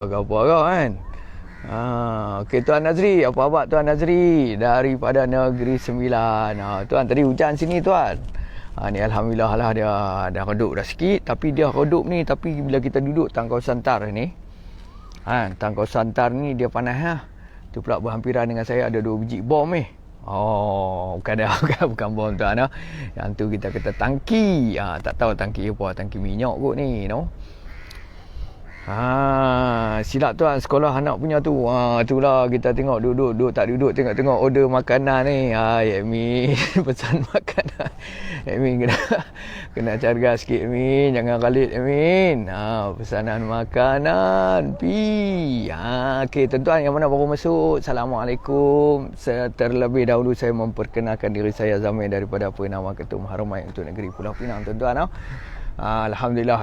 Apa kan. Okey, Tuan Nazri, apa khabar Tuan Nazri daripada Negeri Sembilan. Tuan, tadi hujan sini Tuan. Ni alhamdulillah lah, dia dah redup dah sikit, tapi dia redup ni, tapi bila kita duduk tangkau santar ni, tangkau santar ni dia panas ha. Tu pula berhampiran dengan saya ada 2 biji bom ni. Bukan bom Tuan. Yang tu kita kata tangki. Tak tahu tangki apa, tangki minyak kot ni, silap Tuan, sekolah anak punya tu. Itulah kita tengok duduk tak duduk, tengok order makanan ni. Min pesan makanan. Min kena carga sikit Min, jangan kalit Min. Pesanan makanan pi. Okey tuan-tuan yang mana baru masuk, Assalamualaikum. Terlebih dahulu saya memperkenalkan diri saya, Zamir daripada Purnama Ketum Haramain untuk Negeri Pulau Pinang tuan-tuan. Alhamdulillah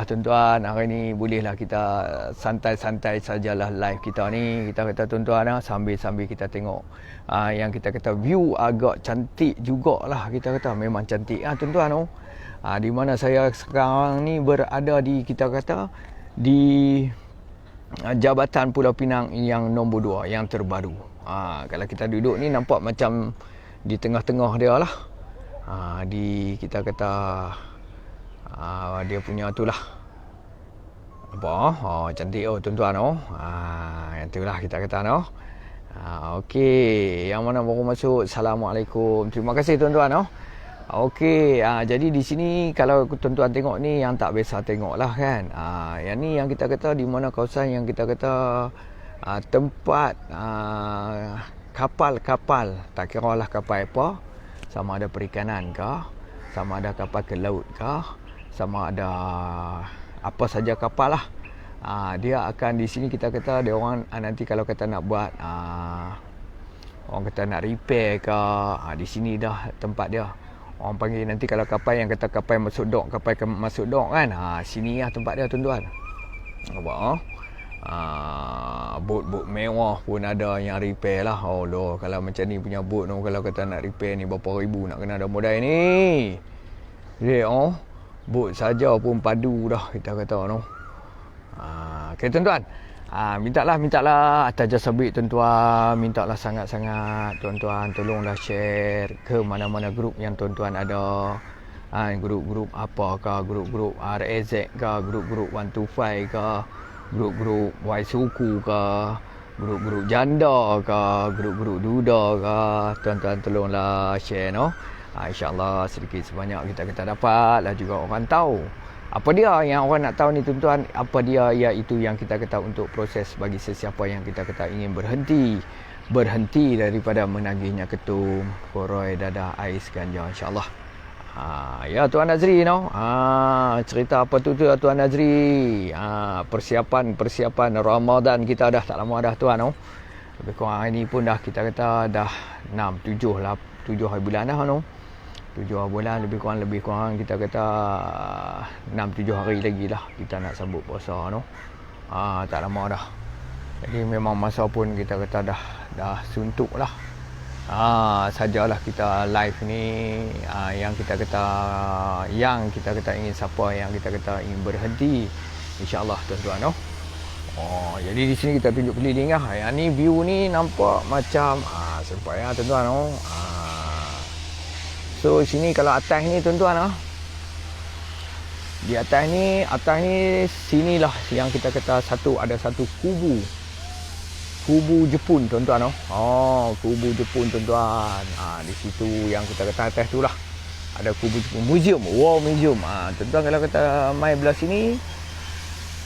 tuan-tuan, hari ni bolehlah kita santai-santai sajalah live kita ni. Kita kata tuan-tuan, sambil-sambil kita tengok yang kita kata view agak cantik jugalah. Kita kata memang cantik tuan-tuan. Di mana saya sekarang ni berada di, kita kata di Jabatan Pulau Pinang yang nombor 2, yang terbaru. Kalau kita duduk ni nampak macam di tengah-tengah dia lah. Di kita kata dia punya tu lah apa, cantik tuan-tuan. Yang tu lah kita kata okey, yang mana baru masuk, Assalamualaikum, terima kasih tuan-tuan. Okey, jadi di sini kalau tuan-tuan tengok ni, yang tak biasa tengok lah kan. Yang ni yang kita kata di mana kawasan yang kita kata tempat kapal-kapal, tak kira lah kapal apa, sama ada perikanan kah, sama ada kapal ke laut kah, sama ada apa saja kapal lah. Dia akan di sini kita kata dia orang nanti kalau kata nak buat orang kata nak repair ke, di sini dah tempat dia. Orang panggil nanti kalau kapal yang kata kapal masuk dok, masuk dok kan. Sini lah tempat dia tuan-tuan. Bot-bot mewah pun ada yang repair lah. Allah, kalau macam ni punya bot kalau kata nak repair ni berapa ribu nak kena ada modal ni. Bot saja pun padu dah kita kata okey tuan-tuan, mintalah atas jasa baik tuan-tuan, mintalah sangat-sangat tuan-tuan, tolonglah share ke mana-mana grup yang tuan-tuan ada. Grup-grup apakah, grup-grup RAZ ke, grup-grup 125 ke, grup-grup Y Suku ke, grup-grup janda ke, grup-grup duda ke, tuan-tuan tolonglah share InsyaAllah sedikit sebanyak kita dapat lah juga orang tahu. Apa dia yang orang nak tahu ni tuan-tuan, apa dia, iaitu yang kita kata untuk proses bagi sesiapa yang kita kata ingin berhenti daripada menagihnya ketum, koroi, dadah, ais, ganja, insyaAllah. Ya Tuan Nazri cerita apa tu Tuan Nazri. Persiapan Ramadan kita dah tak lama dah tuan. Lebih kurang hari ni pun dah kita kata dah 7 hari bulan dah 7 bulan lebih kurang kita kata 6-7 hari lagi lah kita nak sambut puasa tak lama dah. Jadi memang masa pun kita kata dah suntuk lah. Sajalah kita live ni yang kita kata ingin, siapa yang kita kata ingin berhenti, insyaAllah tuan-tuan. Jadi di sini kita tunjuk keliling lah. Yang ni view ni nampak macam supaya tuan-tuan. So sini kalau atas ni tuan-tuan di atas ni sinilah yang kita kata ada satu kubu Jepun tuan-tuan. Kubu Jepun tuan-tuan. Di situ yang kita kata atas tu lah ada kubu Jepun, museum, war museum. Tuan-tuan kalau kata mai belah sini,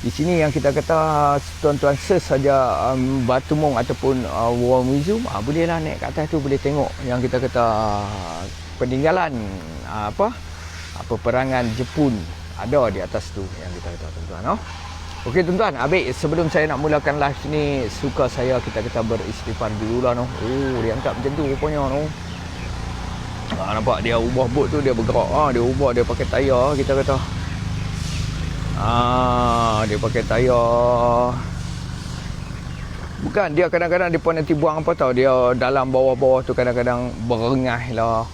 di sini yang kita kata tuan-tuan search saja Batu Mong ataupun war museum, bolehlah naik kat atas tu, boleh tengok yang kita kata peninggalan peperangan Jepun ada di atas tu yang kita kata tuan-tuan. Okey tuan-tuan, sebelum saya nak mulakan live ni, suka saya kita beristighfar dulu lah. Dia angkat macam tu rupanya nampak dia ubah bot tu, dia bergerak. Dia ubah, dia pakai tayar kita kata. Dia pakai tayar. Bukan, dia kadang-kadang dia pun nanti buang apa tahu, dia dalam bawah-bawah tu kadang-kadang berengah lah,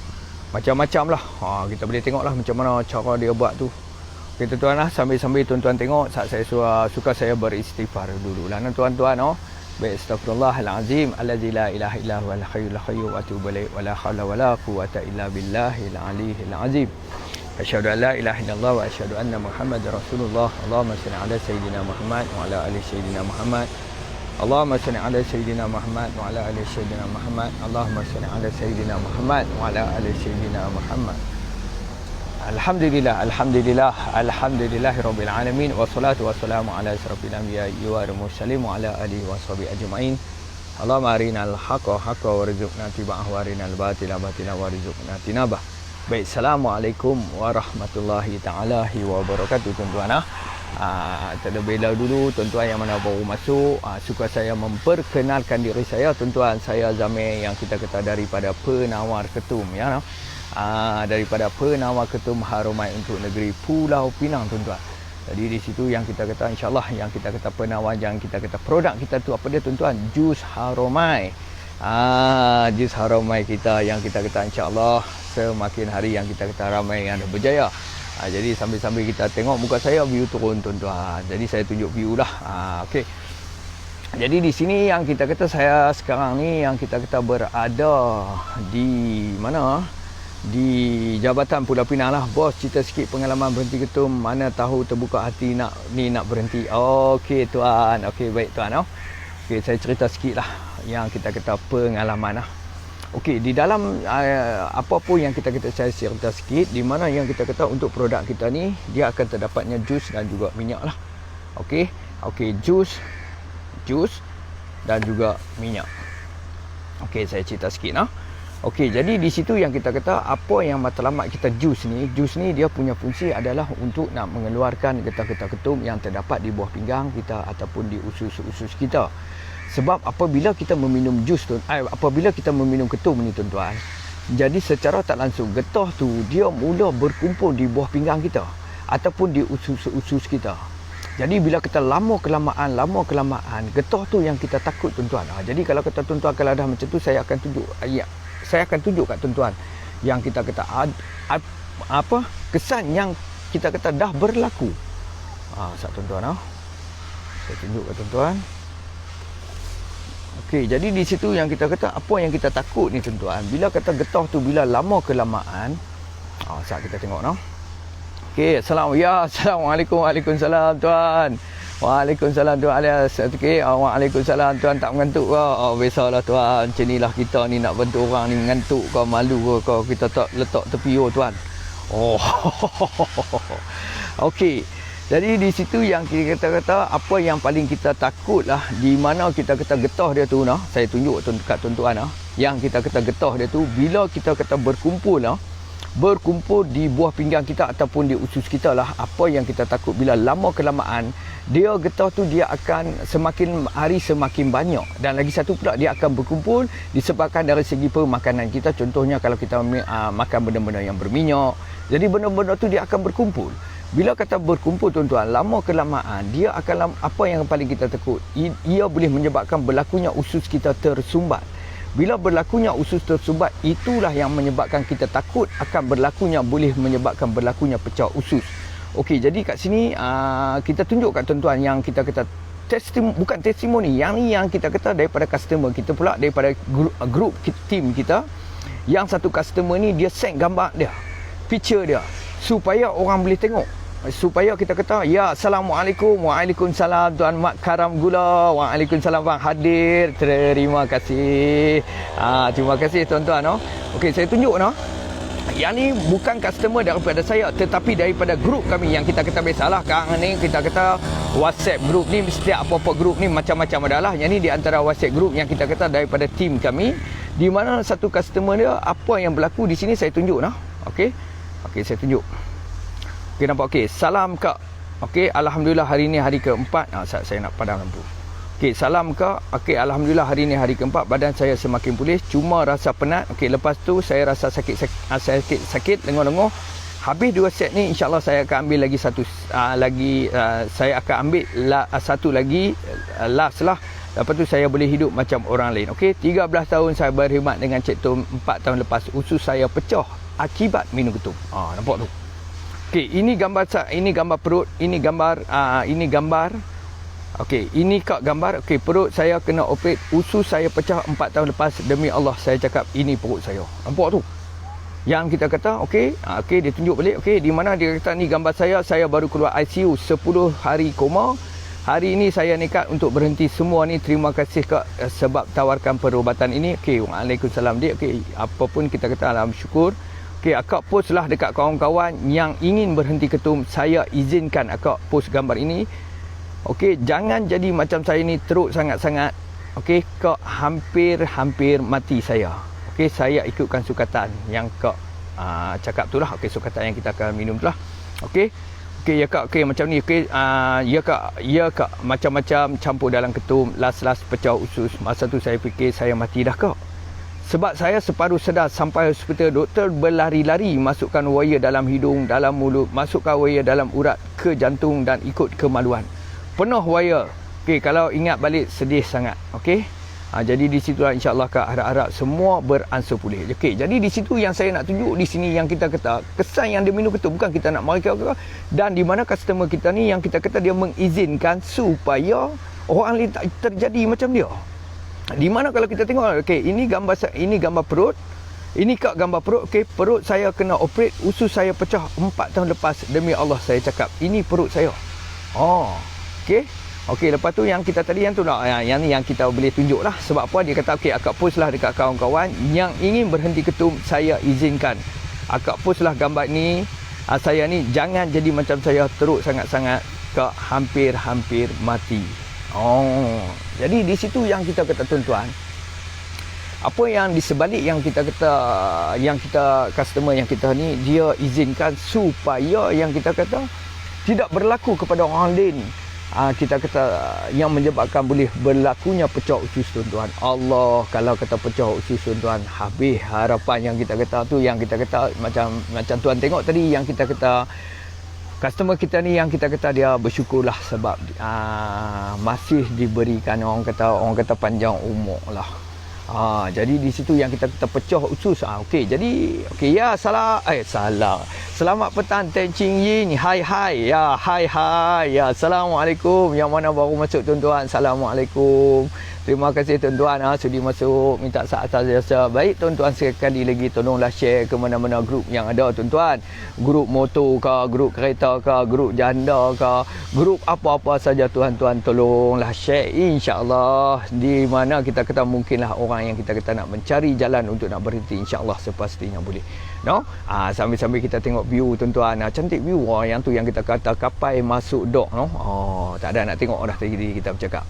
macam-macam lah. Kita boleh tengok lah macam mana cara dia buat tu. Okay, tuan-tuan lah, sambil-sambil tuan-tuan tengok, saat saya suka saya beristighfar dulu lah tuan-tuan. Baik, astaghfirullahalazim allazi la ilaha illa huwal hayyul qayyum wa atubu ilaih wa la haula wa la quwwata illa billahil aliyyil azim. Asyhadu an la ilaha illallah wa asyhadu anna Muhammadar Rasulullah. Allahumma shalli ala sayyidina Muhammad wa ala ali sayyidina Muhammad. Allahumma shalli ala sayyidina Muhammad wa ala ali sayyidina Muhammad. Allahumma shalli ala sayyidina Muhammad wa ala ali sayyidina Muhammad. Alhamdulillahirabbil alamin wassalatu wassalamu ala asyrafil anbiya'i wal mursalin wa ala alihi washabihi ajmain. Allahumma arinal haqqa haqqan warzuqna ittiba'ahu wa arinal batila batilan warzuqna tinabah. Baik, assalamualaikum warahmatullahi taala wabarakatuh tuan-tuan. Terlebih dahulu tuan-tuan yang mana baru masuk, suka saya memperkenalkan diri saya tuan-tuan. Saya Zamir yang kita kata daripada Penawar Ketum ya. Daripada Penawar Ketum Haromai untuk negeri Pulau Pinang tuan-tuan. Jadi di situ yang kita kata insya-Allah yang kita kata penawar, yang kita kata produk kita tu apa dia tuan-tuan? Jus Haromai. Jus Haromai kita yang kita kata insya-Allah semakin hari yang kita kata ramai yang berjaya. Jadi sambil-sambil kita tengok muka saya view turun tuan-tuan. Jadi saya tunjuk view lah. Okey. Jadi di sini yang kita kata saya sekarang ni yang kita kata berada di mana? Di Jabatan Pulau Pinang lah. Bos cerita sikit pengalaman berhenti ketum, mana tahu terbuka hati nak berhenti. Okey tuan. Okey baik tuan. Okey, saya cerita sikit lah yang kita kata pengalaman lah. Okey, di dalam apa pun yang kita kata saya cerita sikit, di mana yang kita kata untuk produk kita ni dia akan terdapatnya jus dan juga minyak lah. Okey. Okey, jus dan juga minyak. Okey, saya cerita sikit lah. Okey, jadi di situ yang kita kata apa yang matlamat kita jus ni dia punya fungsi adalah untuk nak mengeluarkan getah-getah ketum yang terdapat di buah pinggang kita ataupun di usus-usus kita. Sebab apabila kita meminum jus tu, apabila kita meminum ketum ni tuan-tuan, jadi secara tak langsung getah tu dia mula berkumpul di buah pinggang kita ataupun di usus-usus kita. Jadi bila kita lama kelamaan getah tu yang kita takut tuan-tuan. Jadi kalau kata tuan-tuan kalau dah macam tu saya akan tunjuk kat tuan-tuan yang kita kata apa kesan yang kita kata dah berlaku. Sat tuan-tuan saya tunjuk kat tuan-tuan. Okey, jadi di situ yang kita kata apa yang kita takut ni tuan-tuan. Bila kata getah tu bila lama kelamaan, sat kita tengok Okey, assalamualaikum. Waalaikumsalam tuan. Waalaikumsalam tuan alias. Okey, waalaikumsalam tuan, tak mengantuk ke? Biasalah tuan, macam inilah kita ni nak bantu orang ni mengantuk ke, malu ke, kita tak letak tepi tuan. Okey. Jadi di situ yang kita kata apa yang paling kita takut lah, di mana kita kata getah dia tu saya tunjuk kat tuan-tuan yang kita kata getah dia tu bila kita kata berkumpul di buah pinggang kita ataupun di usus kita lah, apa yang kita takut bila lama kelamaan dia getah tu dia akan semakin hari semakin banyak, dan lagi satu pula dia akan berkumpul disebabkan dari segi pemakanan kita. Contohnya kalau kita makan benda-benda yang berminyak, jadi benda-benda tu dia akan berkumpul. Bila kata berkumpul tuan-tuan, lama kelamaan dia akan apa yang paling kita takut, ia boleh menyebabkan berlakunya usus kita tersumbat. Bila berlakunya usus tersumbat, itulah yang menyebabkan kita takut akan boleh menyebabkan berlakunya pecah usus. Okey, jadi kat sini kita tunjuk kat tuan-tuan yang kita kata bukan testimoni, yang ni yang kita kata daripada customer kita pula, daripada grup team kita. Yang satu customer ni dia send gambar dia, picture dia, supaya orang boleh tengok, supaya kita kata ya assalamualaikum. Waalaikumsalam tuan Mak Karam Gula. Waalaikumsalam bang hadir, terima kasih. Terima kasih tuan-tuan. Okey, saya tunjuk yang ni bukan customer daripada saya, tetapi daripada grup kami yang kita kata biasalah kan ni kita kata WhatsApp grup ni, setiap apa-apa grup ni macam-macam adalah. Yang ni di antara WhatsApp grup yang kita kata daripada tim kami, di mana satu customer dia apa yang berlaku di sini saya tunjuk Okey, saya tunjuk. Okey, nampak? Okey, salam kak. Okey, alhamdulillah hari ni hari keempat. Saya nak padam lampu. Okey, salam kak. Okey, alhamdulillah hari ni hari keempat, badan saya semakin pulih, cuma rasa penat. Okey, lepas tu saya rasa sakit lenguh-lenguh. Habis 2 set ni insya-Allah saya akan ambil lagi satu saya akan ambil satu lagi last lah. Lepas tu saya boleh hidup macam orang lain. Okey, 13 tahun saya berkhidmat dengan Cik Tom. 4 tahun lepas usus saya pecah akibat minum ketum. Nampak tu. Okey, ini gambar perut, ini gambar okey, ini kak gambar. Okey, perut saya kena operate, usus saya pecah 4 tahun lepas. Demi Allah saya cakap ini perut saya. Nampak tu? Yang kita kata okey, okey dia tunjuk balik. Okey, di mana dia kata ni gambar saya baru keluar ICU 10 hari koma. Hari ini saya nekat untuk berhenti semua ni. Terima kasih kak sebab tawarkan perubatan ini. Okey, waalaikumsalam dik. Okey, apa pun kita kata alhamdulillah. Okey, akak post lah dekat kawan-kawan yang ingin berhenti ketum. Saya izinkan akak post gambar ini. Okey, jangan jadi macam saya ni teruk sangat-sangat. Okey, kak hampir mati saya. Okey, saya ikutkan sukatan yang kak cakap tu lah. Okey, sukatan yang kita akan minum tu lah. Okey. Okey, ya kak. Okey, macam ni. Okey, ya kak. Macam-macam campur dalam ketum. Last pecah usus. Masa tu saya fikir saya mati dah kak. Sebab saya separuh sedar sampai hospital, doktor berlari-lari masukkan wire dalam hidung, dalam mulut, masukkan wire dalam urat ke jantung dan ikut kemaluan. Penuh wire. Okey, kalau ingat balik sedih sangat. Okey. Jadi di situ insya-Allah kak harap-harap semua beransur pulih. Okey, jadi di situ yang saya nak tunjuk di sini yang kita kata kesan yang dia minum ketum, bukan kita nak mari kata, dan di mana customer kita ni yang kita kata dia mengizinkan supaya orang lain tak terjadi macam dia. Di mana kalau kita tengok, okey, ini gambar perut. Ini kak gambar perut. Okey, perut saya kena operate, usus saya pecah 4 tahun lepas. Demi Allah saya cakap, ini perut saya. Okey. Okey, lepas tu yang kita tadi yang tu lah, yang ni yang kita boleh tunjuk lah. Sebab apa dia kata, okey, akak post lah dekat kawan-kawan yang ingin berhenti ketum, saya izinkan. Akak post lah gambar ni. Saya ni jangan jadi macam saya teruk sangat-sangat, kak hampir mati. Jadi di situ yang kita kata tuan-tuan, apa yang di sebalik yang kita kata, yang kita customer yang kita ni dia izinkan supaya yang kita kata tidak berlaku kepada orang lain. Kita kata yang menyebabkan boleh berlakunya pecah usus tuan-tuan. Allah, kalau kata pecah usus tuan-tuan, habis harapan yang kita kata tu. Yang kita kata macam tuan tengok tadi yang kita kata, customer kita ni yang kita kata dia bersyukurlah sebab masih diberikan orang kata panjang umur lah. Jadi di situ yang kita kata pecah usus. Okey, jadi okey ya, salah. Selamat petang Tan Ching Yin. Hai. Ya, hai. Ya, assalamualaikum. Yang mana baru masuk tuan-tuan. Assalamualaikum. Terima kasih tuan-tuan sudi masuk, minta saat atas jasa. Baik tuan-tuan, sekali lagi tolonglah share ke mana-mana grup yang ada tuan-tuan. Grup motor ke, grup kereta ke, grup janda ke, grup apa-apa saja tuan-tuan, tolonglah share insya-Allah. Di mana kita kata mungkinlah orang yang kita kata nak mencari jalan untuk nak berhenti, insya-Allah sepastinya boleh. No? Sambil-sambil kita tengok view tuan-tuan. Cantik view. Yang tu yang kita kata kapai masuk dok, no? Tak ada nak tengok dah tadi kita bercakap.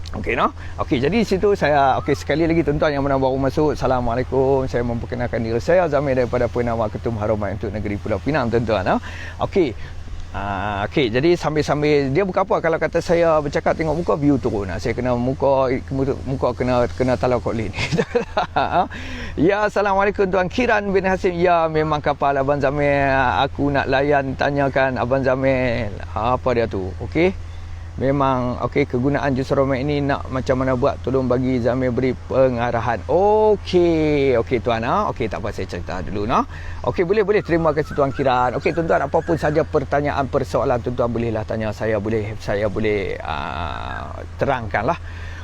Okey, no? Okey, jadi di situ saya sekali lagi tuan-tuan yang mana baru masuk, Assalamualaikum. Saya memperkenalkan diri saya Zamir daripada Penama Ketum Haraman untuk Negeri Pulau Pinang tuan-tuan. Okey. Okey, jadi sambil-sambil dia buka apa kalau kata saya bercakap tengok muka view turun. Saya kena muka kena talau kok ni. Ya, Assalamualaikum Tuan Kiran bin Hasim. Ya, memang kapal Abang Zamir. Aku nak layan tanyakan Abang Zamir. Apa dia tu? Okey. Memang okey, kegunaan jus romek ini nak macam mana buat, tolong bagi Zamir beri pengarahan. Okey tuan okey, tak apa saya cerita dulu Okey, boleh terima kasih Tuan Kiran. Okey tuan-tuan, apapun saja pertanyaan persoalan tuan-tuan bolehlah tanya saya boleh terangkanlah.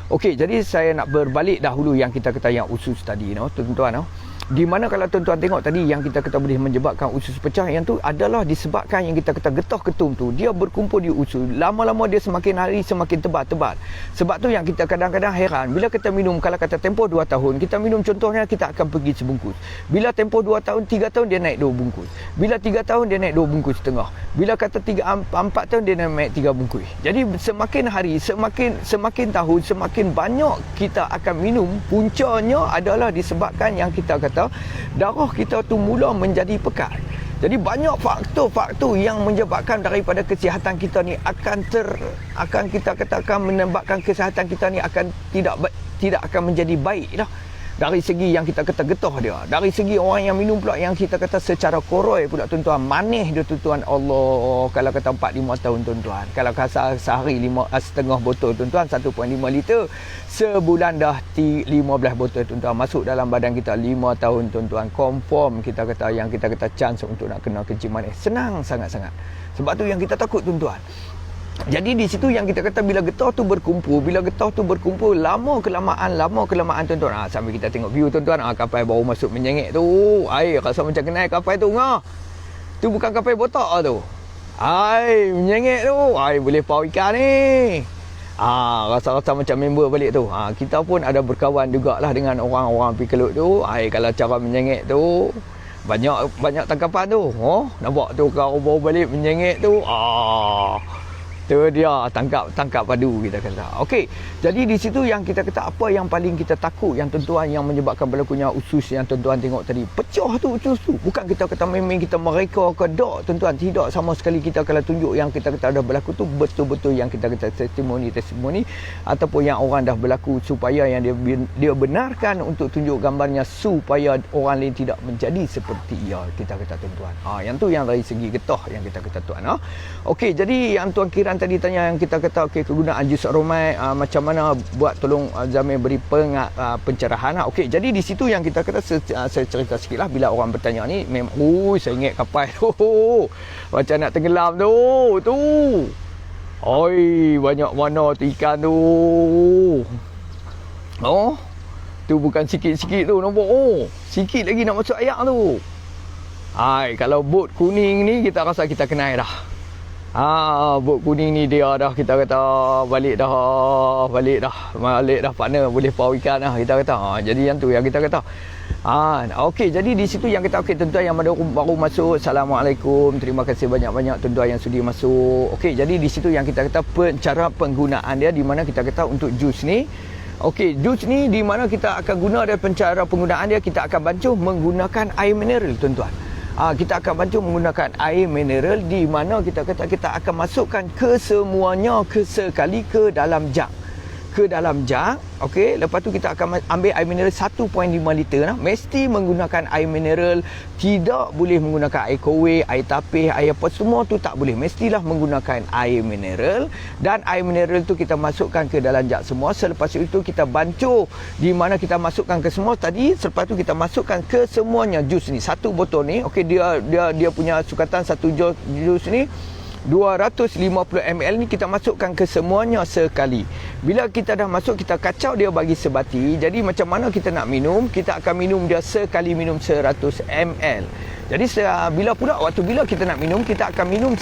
Okey, jadi saya nak berbalik dahulu yang kita kata yang usus tadi tuan-tuan di mana kalau tuan-tuan tengok tadi yang kita kata boleh menyebabkan usus pecah, yang tu adalah disebabkan yang kita kata getah ketum tu dia berkumpul di usus. Lama-lama dia semakin hari semakin tebal. Sebab tu yang kita kadang-kadang heran bila kita minum, kalau kata tempoh 2 tahun kita minum, contohnya kita akan pergi sebungkus. Bila tempoh 2 tahun, 3 tahun dia naik 2 bungkus. Bila 3 tahun dia naik 2 bungkus setengah. Bila kata 4 tahun dia naik 3 bungkus. Jadi semakin hari semakin tahun semakin banyak kita akan minum. Puncanya adalah disebabkan yang kita kata darah kita tu mula menjadi pekat. Jadi banyak faktor-faktor yang menyebabkan daripada kesihatan kita ni akan kita katakan menyebabkan kesihatan kita ni akan tidak akan menjadi baik dah. Dari segi yang kita kata getah dia. Dari segi orang yang minum pula yang kita kata secara koroi pula tuan-tuan. Manis dia tuan-tuan. Allah, kalau kata 4-5 tahun tuan-tuan. Kalau kata sehari setengah botol tuan-tuan, 1.5 liter. Sebulan dah 15 botol tuan-tuan. Masuk dalam badan kita 5 tahun tuan-tuan. Confirm kita kata yang kita kata chance untuk nak kena kencing manis. Senang sangat-sangat. Sebab tu yang kita takut tuan-tuan. Jadi di situ yang kita kata bila getah tu berkumpul, lama kelamaan tuan-tuan. Sambil kita tengok view tuan-tuan, kapal baru masuk menyengit tu. Ai, rasa macam kenal kapal tu ngah. Tu bukan kapal botak tu. Ai, menyengit tu. Ai, boleh pau ikan ni. Rasa-rasa macam member balik tu. Kita pun ada berkawan jugalah dengan orang-orang Pikelut tu. Ai, kalau cara menyengit tu banyak tangkapan tu. Nampak tu kau baru balik menyengit tu. Tu dia tangkap padu kita kata. Okey. Jadi di situ yang kita kata apa yang paling kita takut yang tuan-tuan yang menyebabkan berlakunya usus yang tuan-tuan tengok tadi. Pecah tu usus tu. Bukan kita kata memang kita mereka ke tak tuan-tuan. Tidak sama sekali kita kalau tunjuk yang kita kata ada berlaku tu betul-betul yang kita kata testimoni ataupun yang orang dah berlaku supaya yang dia benarkan untuk tunjuk gambarnya supaya orang lain tidak menjadi seperti ia kita kata tuan-tuan. Yang tu yang dari segi getah yang kita kata tuan. Okey, jadi yang tuan kira tadi tanya yang kita kata kegunaan jus aromai macam mana buat tolong Zamir beri pencerahan. Okey, jadi di situ yang kita kata saya cerita sikitlah bila orang bertanya ni memang saya ingat kapal tu macam nak tenggelam tu. Oi, banyak mana tu ikan tu. Tu bukan sikit-sikit tu nampak. Sikit lagi nak masuk ayak tu. Kalau bot kuning ni kita rasa kita kenal dah. Bot kuning ni dia dah kita kata balik dah partner boleh pau ikan dah kita kata. Jadi yang tu yang kita kata. Okey, jadi di situ yang kita tuan-tuan yang baru masuk, Assalamualaikum. Terima kasih banyak-banyak tuan-tuan yang sudi masuk. Okey, jadi di situ yang kita kata cara penggunaan dia di mana kita kata untuk jus ni. Okey, jus ni di mana kita akan guna dia cara penggunaan dia kita akan bancuh menggunakan air mineral tuan-tuan. Kita akan bantu menggunakan air mineral di mana kita kata kita akan masukkan kesemuanya sekali ke dalam jug. Okey, lepas tu kita akan ambil air mineral 1.5 liter lah. Mesti menggunakan air mineral, tidak boleh menggunakan air kowe, air tapis, air apa semua tu tak boleh. Mestilah menggunakan air mineral dan air mineral tu kita masukkan ke dalam jug semua. Selepas itu kita bancuh di mana kita masukkan ke semua tadi, selepas tu kita masukkan ke semuanya jus ni. Satu botol ni, okey dia punya sukatan satu jus ni 250 ml ni kita masukkan ke semuanya sekali. Bila kita dah masuk, kita kacau dia bagi sebati. Jadi macam mana kita nak minum, kita akan minum dia sekali minum 100 ml. Jadi bila kita nak minum, kita akan minum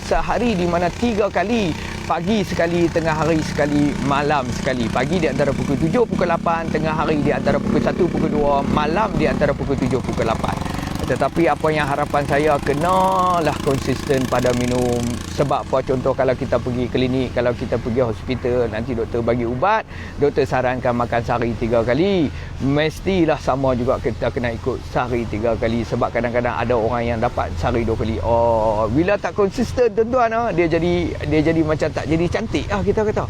sehari di mana 3 kali. Pagi sekali, tengah hari sekali, malam sekali. Pagi di antara pukul 7, pukul 8, tengah hari di antara pukul 1, pukul 2, malam di antara pukul 7, pukul 8. Tetapi apa yang harapan saya, kenalah konsisten pada minum. Sebab apa, contoh kalau kita pergi klinik, kalau kita pergi hospital, nanti doktor bagi ubat, doktor sarankan makan sehari 3 kali. Mestilah sama juga kita kena ikut sehari 3 kali. Sebab kadang-kadang ada orang yang dapat sehari 2 kali. Bila tak konsisten tuan-tuan, dia jadi macam tak jadi cantik kita kata.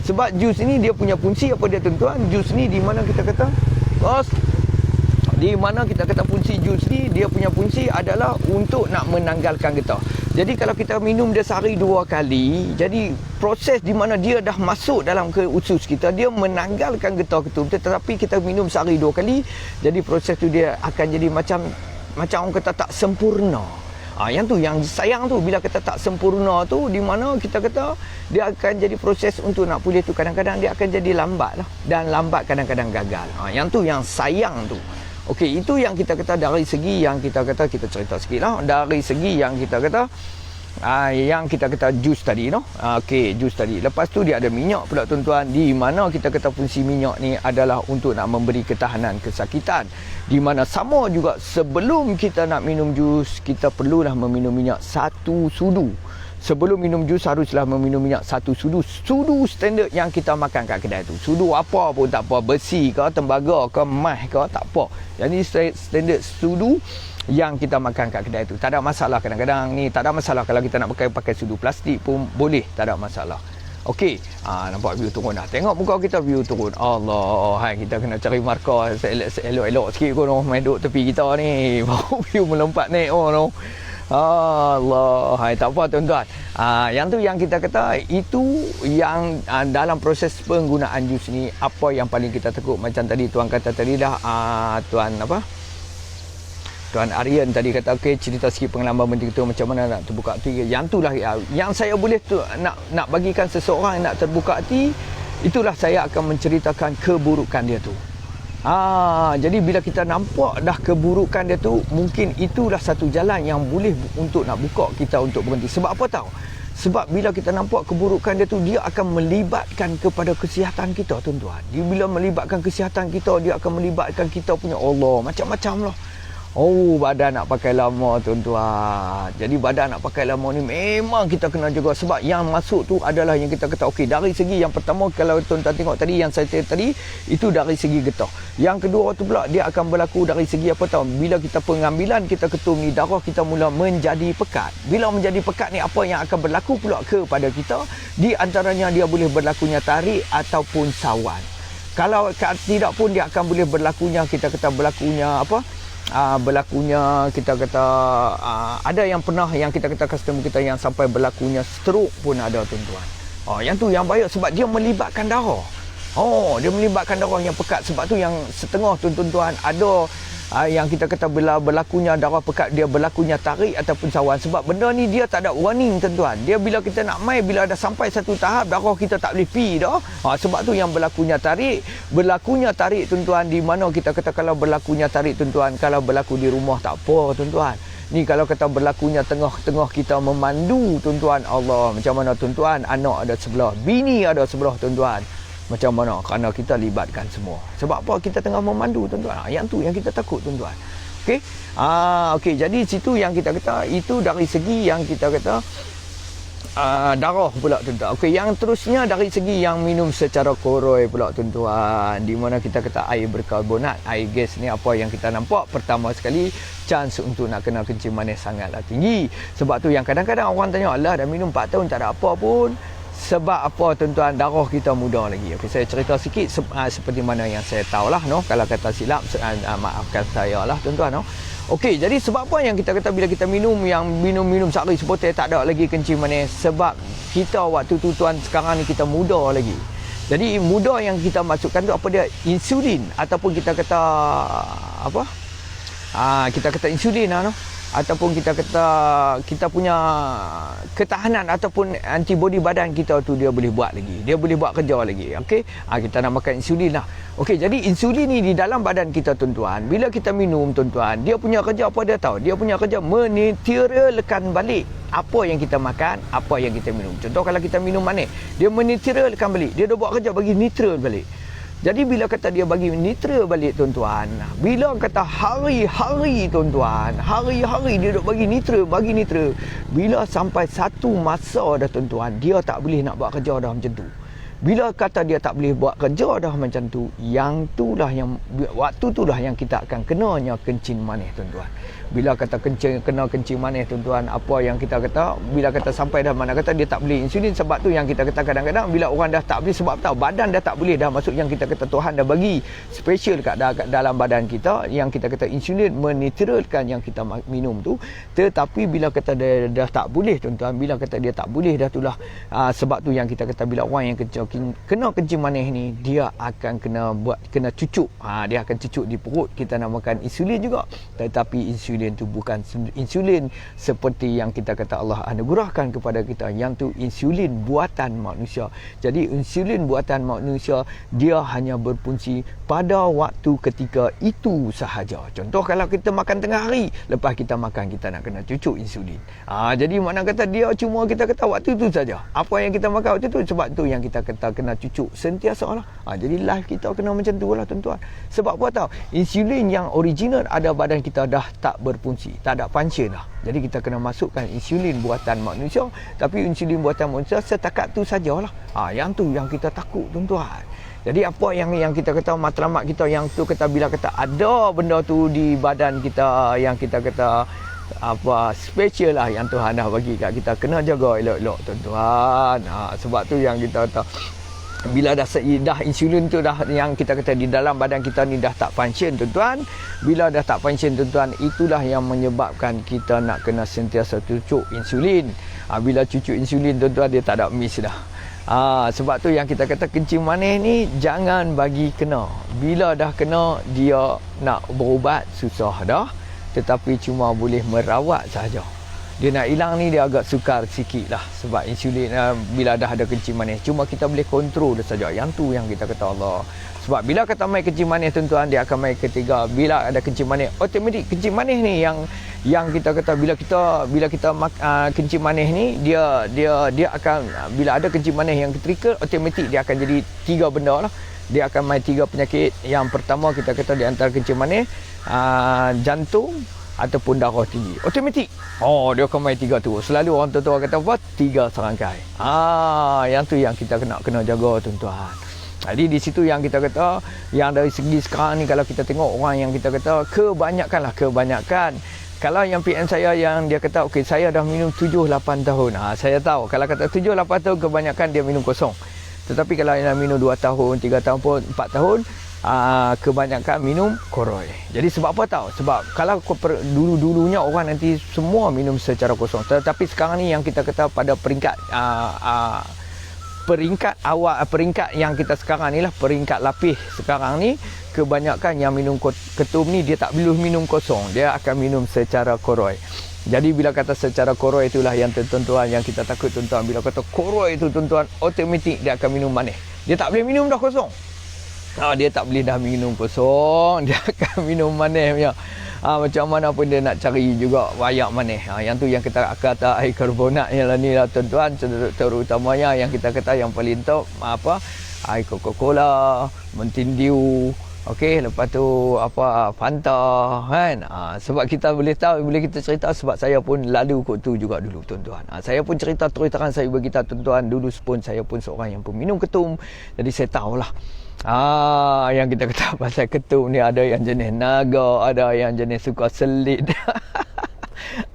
Sebab jus ini dia punya fungsi apa dia tuan-tuan? Jus ni di mana kita kata? Di mana kita kata fungsi jus ni, dia punya fungsi adalah untuk nak menanggalkan getah. Jadi kalau kita minum dia sehari 2 kali, jadi proses di mana dia dah masuk dalam ke usus kita, dia menanggalkan getah itu. Tetapi kita minum sehari 2 kali, jadi proses tu dia akan jadi macam orang kata tak sempurna. Yang tu yang sayang tu, bila kita tak sempurna tu, di mana kita kata dia akan jadi proses untuk nak pulih tu kadang-kadang dia akan jadi lambat lah, dan lambat kadang-kadang gagal. Yang tu yang sayang tu. Okey, itu yang kita kata dari segi yang kita kata, kita cerita sikit lah. Dari segi yang kita kata, jus tadi, no? Okey, jus tadi. Lepas tu dia ada minyak pula tuan-tuan. Di mana kita kata fungsi minyak ni adalah untuk nak memberi ketahanan kesakitan. Di mana sama juga sebelum kita nak minum jus, kita perlulah meminum minyak 1 sudu. Sebelum minum jus haruslah meminum minyak 1 sudu. Sudu standard yang kita makan kat kedai tu. Sudu apa pun tak apa. Besi ke, tembaga ke, mah ke, tak apa. Jadi standard sudu yang kita makan kat kedai tu. Tak ada masalah kadang-kadang ni. Tak ada masalah kalau kita nak pakai sudu plastik pun boleh. Tak ada masalah. Okey, nampak view turun dah. Tengok muka kita view turun. Allah, hai kita kena cari markah elok-elok sikit kono main duduk tepi kita ni. Baru view melompat naik no. Allah, hai tak apa tuan-tuan. Yang tu yang kita kata itu yang dalam proses penggunaan jus ni apa yang paling kita takut macam tadi tuan kata tadi dah Tuan Aryan tadi kata okey cerita sikit pengalaman begitu macam mana nak terbuka hati. Yang itulah yang saya boleh tu nak bagikan seseorang yang nak terbuka hati, itulah saya akan menceritakan keburukan dia tu. Jadi bila kita nampak dah keburukan dia tu, mungkin itulah satu jalan yang boleh untuk nak buka kita untuk berhenti. Sebab apa tahu? Sebab bila kita nampak keburukan dia tu, dia akan melibatkan kepada kesihatan kita tuan-tuan. Dia bila melibatkan kesihatan kita, dia akan melibatkan kita punya Allah macam-macam lah. Badan nak pakai lama tuan-tuan. Jadi badan nak pakai lama ni memang kita kena jaga. Sebab yang masuk tu adalah yang kita kata okey, dari segi yang pertama kalau tuan-tuan tengok tadi yang saya tadi itu dari segi getah. Yang kedua tu pula dia akan berlaku dari segi apa tahu? Bila kita pengambilan kita ketum ni, darah kita mula menjadi pekat. Bila menjadi pekat ni apa yang akan berlaku pula kepada kita? Di antaranya dia boleh berlakunya tarik ataupun sawan. Kalau tidak pun dia akan boleh berlakunya kita kata berlakunya apa? Berlakunya kita kata ada yang pernah yang kita kata customer kita yang sampai berlakunya stroke pun ada tuan-tuan. Yang tu yang bahaya sebab dia melibatkan darah. Dia melibatkan darah yang pekat. Sebab tu yang setengah tuan-tuan ada yang kita kata bila berlakunya darah pekat, dia berlakunya tarik ataupun sawan. Sebab benda ni dia tak ada warning tuan-tuan. Dia bila kita nak main, bila dah sampai satu tahap darah kita tak boleh pi dah. Sebab tu yang berlakunya tarik. Berlakunya tarik tuan-tuan, di mana kita kata kalau berlakunya tarik tuan-tuan, kalau berlaku di rumah tak apa tuan-tuan. Ni kalau kata berlakunya tengah-tengah kita memandu tuan-tuan, Allah macam mana tuan-tuan, anak ada sebelah, bini ada sebelah tuan-tuan. Macam mana? Kerana kita libatkan semua. Sebab apa? Kita tengah memandu tuan-tuan. Yang tu yang kita takut tuan-tuan. Okey? Okey, jadi situ yang kita kata itu dari segi yang kita kata darah pula tuan-tuan. Okey, yang terusnya dari segi yang minum secara koroi pula tuan-tuan. Di mana kita kata air berkarbonat, air gas ni apa yang kita nampak pertama sekali chance untuk nak kena kencing manis sangatlah tinggi. Sebab tu yang kadang-kadang orang tanya, "Alah dah minum 4 tahun tak ada apa pun." Sebab apa tuan-tuan? Darah kita muda lagi. Okey, saya cerita sikit seperti mana yang saya tahulah no. Kalau kata silap maafkan saya lah tuan-tuan no. Okey, jadi sebab apa yang kita kata bila kita minum sehari sepotong tak ada lagi kencing manis? Sebab kita waktu tu tuan sekarang ni kita muda lagi. Jadi muda yang kita masukkan tu apa dia? Insulin ataupun kita kata apa? Kita kata insulin no. Ataupun kita kata kita punya ketahanan ataupun antibody badan kita tu dia boleh buat lagi. Dia boleh buat kerja lagi. Okey. Kita nak makan insulin lah. Okey, jadi insulin ni di dalam badan kita tuan-tuan. Bila kita minum tuan-tuan, dia punya kerja apa dia tahu? Dia punya kerja menetralkan balik apa yang kita makan, apa yang kita minum. Contoh kalau kita minum manis, dia menetralkan balik. Dia dah buat kerja bagi neutral balik. Jadi bila kata dia bagi neutral balik tuan-tuan, bila kata hari-hari tuan-tuan, hari-hari dia duk bagi neutral, bila sampai satu masa dah tuan-tuan, dia tak boleh nak buat kerja dah macam tu. Bila kata dia tak boleh buat kerja dah macam tu, waktu itulah yang kita akan kenanya kencing manis tuan-tuan. Bila kata kena kencing manis tuan-tuan, apa yang kita kata, bila kata sampai dah mana kata dia tak boleh insulin. Sebab tu yang kita kata kadang-kadang bila orang dah tak boleh, sebab tahu badan dah tak boleh dah, maksud yang kita kata Tuhan dah bagi special kat dalam badan kita yang kita kata insulin menetralkan yang kita minum tu. Tetapi bila kata dia dah tak boleh tuan-tuan, bila kata dia tak boleh dah itulah sebab tu yang kita kata bila orang yang kena kencing manis ni, dia akan kena cucuk. Dia akan cucuk di perut, kita namakan insulin juga. Tetapi insulin tu bukan insulin seperti yang kita kata Allah anugerahkan kepada kita, yang tu insulin buatan manusia. Jadi insulin buatan manusia dia hanya berfungsi pada waktu ketika itu sahaja. Contoh kalau kita makan tengah hari, lepas kita makan kita nak kena cucuk insulin. Jadi makna kata dia cuma kita kata waktu itu saja. Apa yang kita makan waktu itu, sebab tu yang kita kata kena cucuk sentiasa lah. Jadi life kita kena macam tu lah tuan-tuan. Sebab apa tahu? Insulin yang original ada badan kita dah tak berfungsi, tak ada function dah. Jadi kita kena masukkan insulin buatan manusia. Tapi insulin buatan manusia setakat tu sajalah. Yang tu yang kita takut tuan-tuan. Jadi apa yang kita kata matlamat kita yang tu kata bila kata ada benda tu di badan kita yang kita kata apa special lah yang Tuhan dah bagi kat kita. Kena jaga elok-elok tuan-tuan. Sebab tu yang kita kata bila dah insulin tu dah yang kita kata di dalam badan kita ni dah tak function tuan-tuan. Bila dah tak function tuan-tuan, itulah yang menyebabkan kita nak kena sentiasa cucuk insulin. Bila cucuk insulin tuan-tuan, dia tak ada miss dah. Sebab tu yang kita kata kencing manis ni jangan bagi kena. Bila dah kena, dia nak berubat susah dah, tetapi cuma boleh merawat saja. Dia nak hilang ni dia agak sukar sikit lah, sebab insulin bila dah ada kencing manis. Cuma kita boleh kontrol saja. Yang tu yang kita kata Allah. Sebab bila kata mai kencing manis tuan-tuan, dia akan mai ketiga. Bila ada kencing manis, automatik kencing manis ni yang kita kata bila kita kencing manis ni dia akan, bila ada kencing manis yang ketrika, automatik dia akan jadi 3 benda lah. Dia akan mai 3 penyakit. Yang pertama kita kata di antara kencing manis, jantung ataupun darah tinggi. Automatik. Dia akan main 3 tu. Selalu orang tua-tua kata apa? 3 serangkai. Yang tu yang kita kena jaga tuan-tuan. Jadi di situ yang kita kata, yang dari segi sekarang ni kalau kita tengok orang yang kita kata kebanyakan. Kalau yang PM saya yang dia kata okey saya dah minum 7-8 tahun. Saya tahu kalau kata 7-8 tahun kebanyakan dia minum kosong. Tetapi kalau yang minum 2 tahun, 3 tahun pun 4 tahun, kebanyakan minum koroi. Jadi sebab apa tahu? Sebab kalau dulu-dulunya orang nanti semua minum secara kosong. Tetapi sekarang ni yang kita kata pada peringkat peringkat yang kita sekarang ni lah, peringkat lapis sekarang ni, kebanyakan yang minum ketum ni dia tak boleh minum kosong, dia akan minum secara koroi. Jadi bila kata secara koroi itulah yang tuan-tuan yang kita takut tuan-tuan. Bila kata koroi itu tuan-tuan, automatik dia akan minum manis. Dia tak boleh minum dah kosong. Dia tak boleh dah minum kosong, dia akan minum manis punya. Macam mana pun dia nak cari juga wayak manis. Yang tu yang kita kata air karbonat ni lah ni lah tuan-tuan, terutamanya yang kita kata yang paling top air Coca-Cola, Mountain Dew. Okey, lepas tu Fanta kan. Sebab kita boleh tahu, boleh kita cerita sebab saya pun lalu kot tu juga dulu tuan-tuan. Saya pun cerita terus terang saya beritahu tuan-tuan, dulu pun saya pun seorang yang peminum ketum. Jadi saya tahulah. Yang kita kata pasal ketum ni, ada yang jenis naga, ada yang jenis suka selit.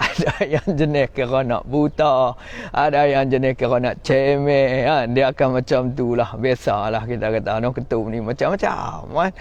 Ada yang jenis kira nak buta, ada yang jenis kira nak cemeh kan. Dia akan macam tu lah. Biasalah kita kata ketum ni macam-macam kan.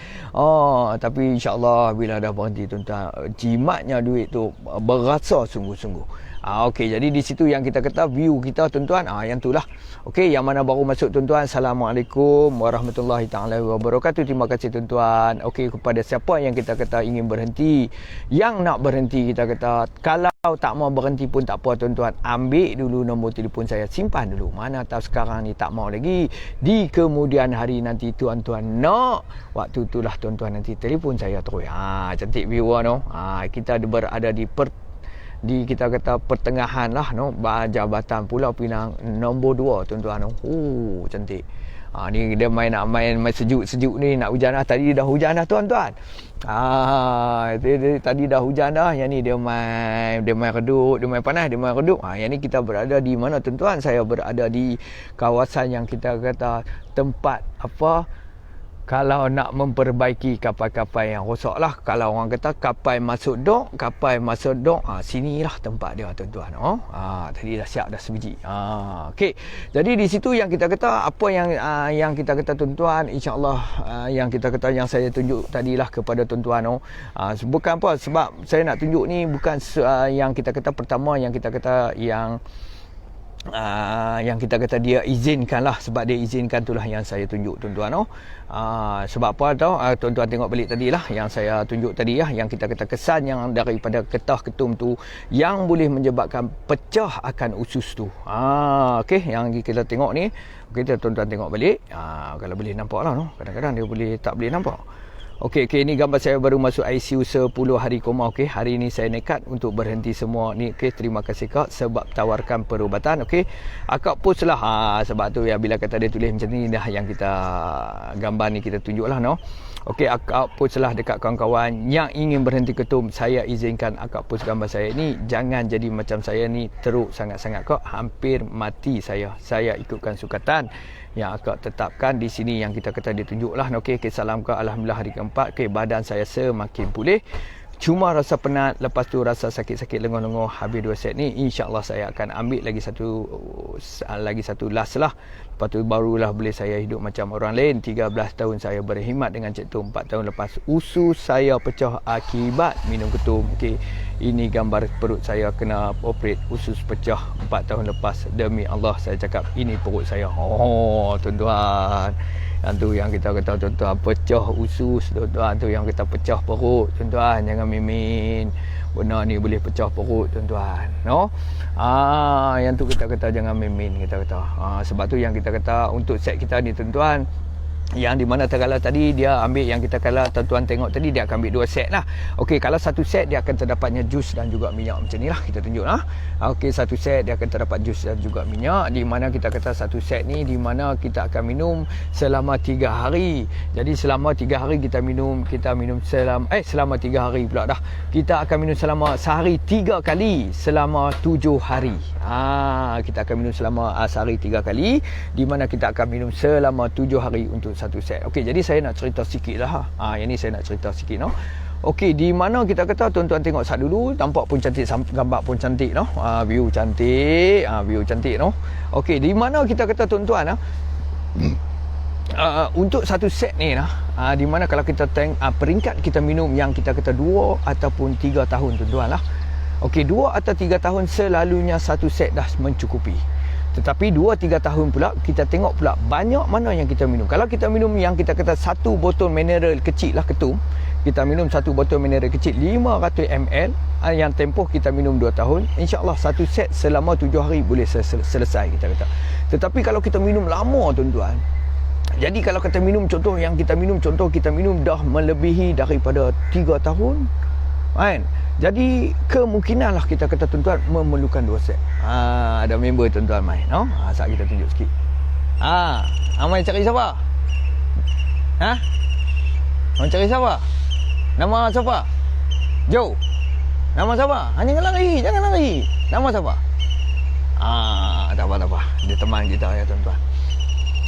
Tapi insyaAllah bila dah berhenti tuan-tuan, jimatnya duit tu berasa sungguh-sungguh. Okey, jadi di situ yang kita kata view kita tuan-tuan, yang itulah. Okey, yang mana baru masuk tuan-tuan, Assalamualaikum warahmatullahi taala wabarakatuh. Terima kasih tuan-tuan. Okey, kepada siapa yang kita kata ingin berhenti, yang nak berhenti kita kata, kalau tak mau berhenti pun tak apa tuan-tuan, ambil dulu nombor telefon saya, simpan dulu. Mana tahu sekarang ni tak mau lagi, di kemudian hari nanti tuan-tuan nak, waktu itulah tuan-tuan nanti telefon saya terus. Cantik viewer no. Kita berada di kita kata pertengahan lah Jabatan Pulau Pinang nombor 2 tuan-tuan. Cantik. Ni dia main sejuk-sejuk ni, nak hujan dah. Tadi dah hujan dah tuan-tuan. Tadi dah hujan dah. Yang ni dia main redup, dia main panas, dia main redup. Yang ni kita berada di mana tuan-tuan? Saya berada di kawasan yang kita kata tempat kalau nak memperbaiki kapal-kapal yang rosak lah. Kalau orang kata kapal masuk dok, sinilah tempat dia tuan-tuan. Tadi dah siap dah sebiji. Okey. Jadi di situ yang kita kata, apa yang kita kata tuan-tuan, insya-Allah yang kita kata, yang saya tunjuk tadilah kepada tuan-tuan. Bukan apa, sebab saya nak tunjuk ni bukan yang kita kata pertama, yang kita kata yang kita kata dia izinkan lah. Sebab dia izinkan itulah yang saya tunjuk tuan-tuan. Sebab apa tahu, tuan-tuan tengok balik tadi lah yang saya tunjuk tadi lah, yang kita kata kesan yang daripada getah ketum tu yang boleh menyebabkan pecah akan usus tu. Okey, yang kita tengok ni, kita tuan-tuan tengok balik. Kalau boleh nampak lah kadang-kadang dia tak boleh nampak. Okey, ini gambar saya baru masuk ICU 10 hari koma. Okey, hari ini saya nekat untuk berhenti semua ni. Okey, terima kasih Kak sebab tawarkan perubatan. Okey, Akak post lah. Sebab tu ya, bila kata dia tulis macam ni dah, yang kita gambar ni kita tunjuk lah Okey, Akak post lah dekat kawan-kawan yang ingin berhenti ketum. Saya izinkan Akak post gambar saya ni. Jangan jadi macam saya ni, teruk sangat-sangat Kak. Hampir mati saya. Saya ikutkan sukatan yang Akak tetapkan di sini, yang kita kata dia tunjuk lah. Okey, salam Kak. Alhamdulillah hari keempat. Okey, badan saya semakin pulih. cuma rasa penat, lepas tu rasa sakit-sakit lenguh-lenguh. Habis 2 set ni, insya-Allah saya akan ambil lagi satu last lah. Lepas tu barulah boleh saya hidup macam orang lain. 13 tahun saya berkhidmat dengan Cik Tum. 4 tahun lepas usus saya pecah akibat minum ketum. Okey, ini gambar perut saya kena operate, usus pecah 4 tahun lepas. Demi Allah saya cakap, ini perut saya. Oh, tuan-tuan. Yang tu yang kita kata tuan-tuan, pecah usus, tuan-tuan. Tu yang kita pecah perut, tuan-tuan. Jangan mimin. Benda ni boleh pecah perut, tuan-tuan. No? Yang tu kita kata jangan mimin, kita kata. Sebab tu yang kita kata untuk set kita ni, tuan-tuan, yang di mana terkala tadi dia ambil, yang kita kala tuan-tuan tengok tadi, dia akan ambil 2 set lah. Okey, kalau 1 set dia akan terdapatnya jus dan juga minyak, macam ni lah kita tunjuk lah. Okey, 1 set dia akan terdapat jus dan juga minyak, di mana kita kata 1 set ni di mana kita akan minum selama 3 hari. Jadi selama 3 hari kita minum selama 3 hari pula dah. Kita akan minum selama sehari 3 kali selama 7 hari. Kita akan minum selama sehari 3 kali, di mana kita akan minum selama 7 hari untuk 1 set. Okey, jadi saya nak cerita sikit lah. Yang ni saya nak cerita sikit, no. Okey, di mana kita kata tuan-tuan tengok sat dulu, tampak pun cantik, gambar pun cantik, no. View cantik, view cantik, no. Okey, di mana kita kata tuan-tuan untuk 1 set ni di mana kalau kita peringkat kita minum yang kita kata 2 ataupun 3 tahun, tuan-tuan lah. Okey, 2 atau 3 tahun selalunya 1 set dah mencukupi. Tetapi 2-3 tahun pula kita tengok pula banyak mana yang kita minum. Kalau kita minum yang kita kata 1 botol mineral kecil lah ketum, kita minum 1 botol mineral kecil 500 ml yang tempoh kita minum 2 tahun, insya-Allah 1 set selama 7 hari boleh selesai, kita kata. Tetapi kalau kita minum lama, tuan-tuan, jadi kalau kita minum contoh kita minum dah melebihi daripada 3 tahun, kan? Jadi kemungkinan lah kita kata tuan-tuan memerlukan 2 set. Ada member tuan-tuan mai, no? Saat kita tunjuk sikit. Amai cari siapa? Mau cari siapa? Nama siapa? Jo. Nama siapa? Jangan lari. Nama siapa? Tak apa. Dia teman kita ya, tuan-tuan.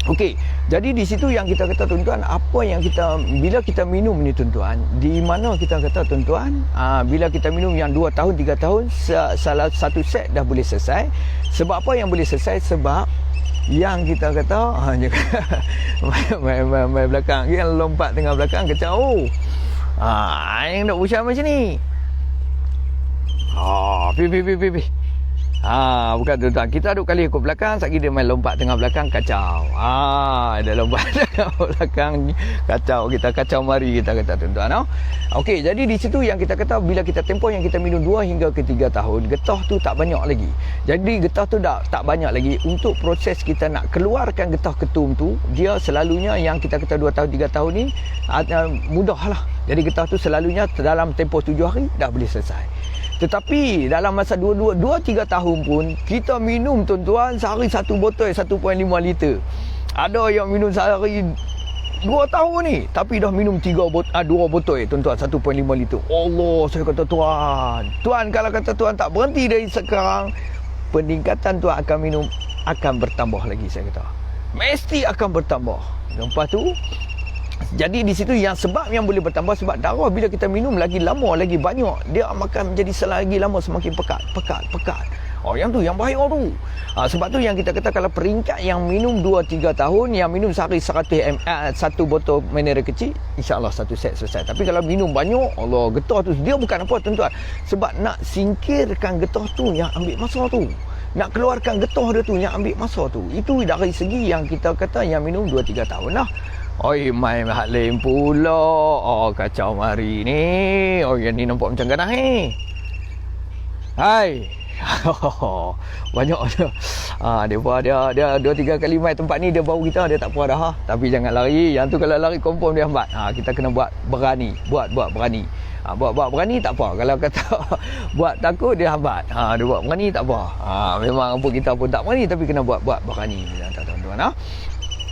Okey, jadi di situ yang kita kata tuan-tuan, apa yang kita bila kita minum ni, tuan-tuan, di mana kita kata tuan-tuan, bila kita minum yang 2 tahun 3 tahun, salah 1 set dah boleh selesai. Sebab apa yang boleh selesai? Sebab yang kita kata main belakang, yang lompat tengah belakang kacau. Yang nak usah macam ni. Pi. Bukan, tuan-tuan. Kita duduk kali ikut belakang, sekali dia main lompat tengah belakang, kacau. Dia lompat tengah belakang, kacau. Kita kacau mari, kita kata, tuan-tuan. Okey, jadi di situ yang kita kata, bila kita tempoh yang kita minum 2 hingga ke 3 tahun, getah tu tak banyak lagi. Jadi getah tu tak banyak lagi. Untuk proses kita nak keluarkan getah ketum tu, dia selalunya yang kita kata 2 tahun 3 tahun ni mudah lah. Jadi getah tu selalunya dalam tempoh 7 hari dah boleh selesai. Tetapi dalam masa 2-3 tahun pun kita minum, tuan-tuan, sehari 1 botol 1.5 liter. Ada yang minum sehari 2 tahun ni tapi dah minum 2 botol, tuan-tuan, 1.5 liter. Allah, saya kata tuan, kalau kata tuan tak berhenti dari sekarang, peningkatan tuan akan bertambah lagi, saya kata. Mesti akan bertambah. Lepas tu, jadi di situ yang sebab yang boleh bertambah, sebab darah bila kita minum lagi lama, lagi banyak, dia akan menjadi lagi lama semakin pekat. Yang tu yang bahaya tu. Sebab tu yang kita kata kalau peringkat yang minum 2-3 tahun, yang minum sehari 100 ml 1 botol mineral kecil, insya-Allah 1 set selesai. Tapi kalau minum banyak, Allah, getah tu dia bukan apa, tuan-tuan. Sebab nak singkirkan getah tu yang ambil masa tu. Nak keluarkan getah dia tu yang ambil masa tu. Itu dari segi yang kita kata yang minum 2-3 tahun lah. Main hak lain pula. Kacau mari ni. Yang ni nampak macam ganas ni. Hai. Banyak dia. Dia 2-3 kali main tempat ni, dia bau kita, dia tak puas dah. Tapi jangan lari. Yang tu kalau lari confirm dia hambat. Kita kena buat berani. Buat berani. Buat berani tak apa. Kalau kata buat takut, dia hambat. Dia buat berani tak apa. Memang apa kita pun tak berani, tapi kena buat berani. Tuan-tuan.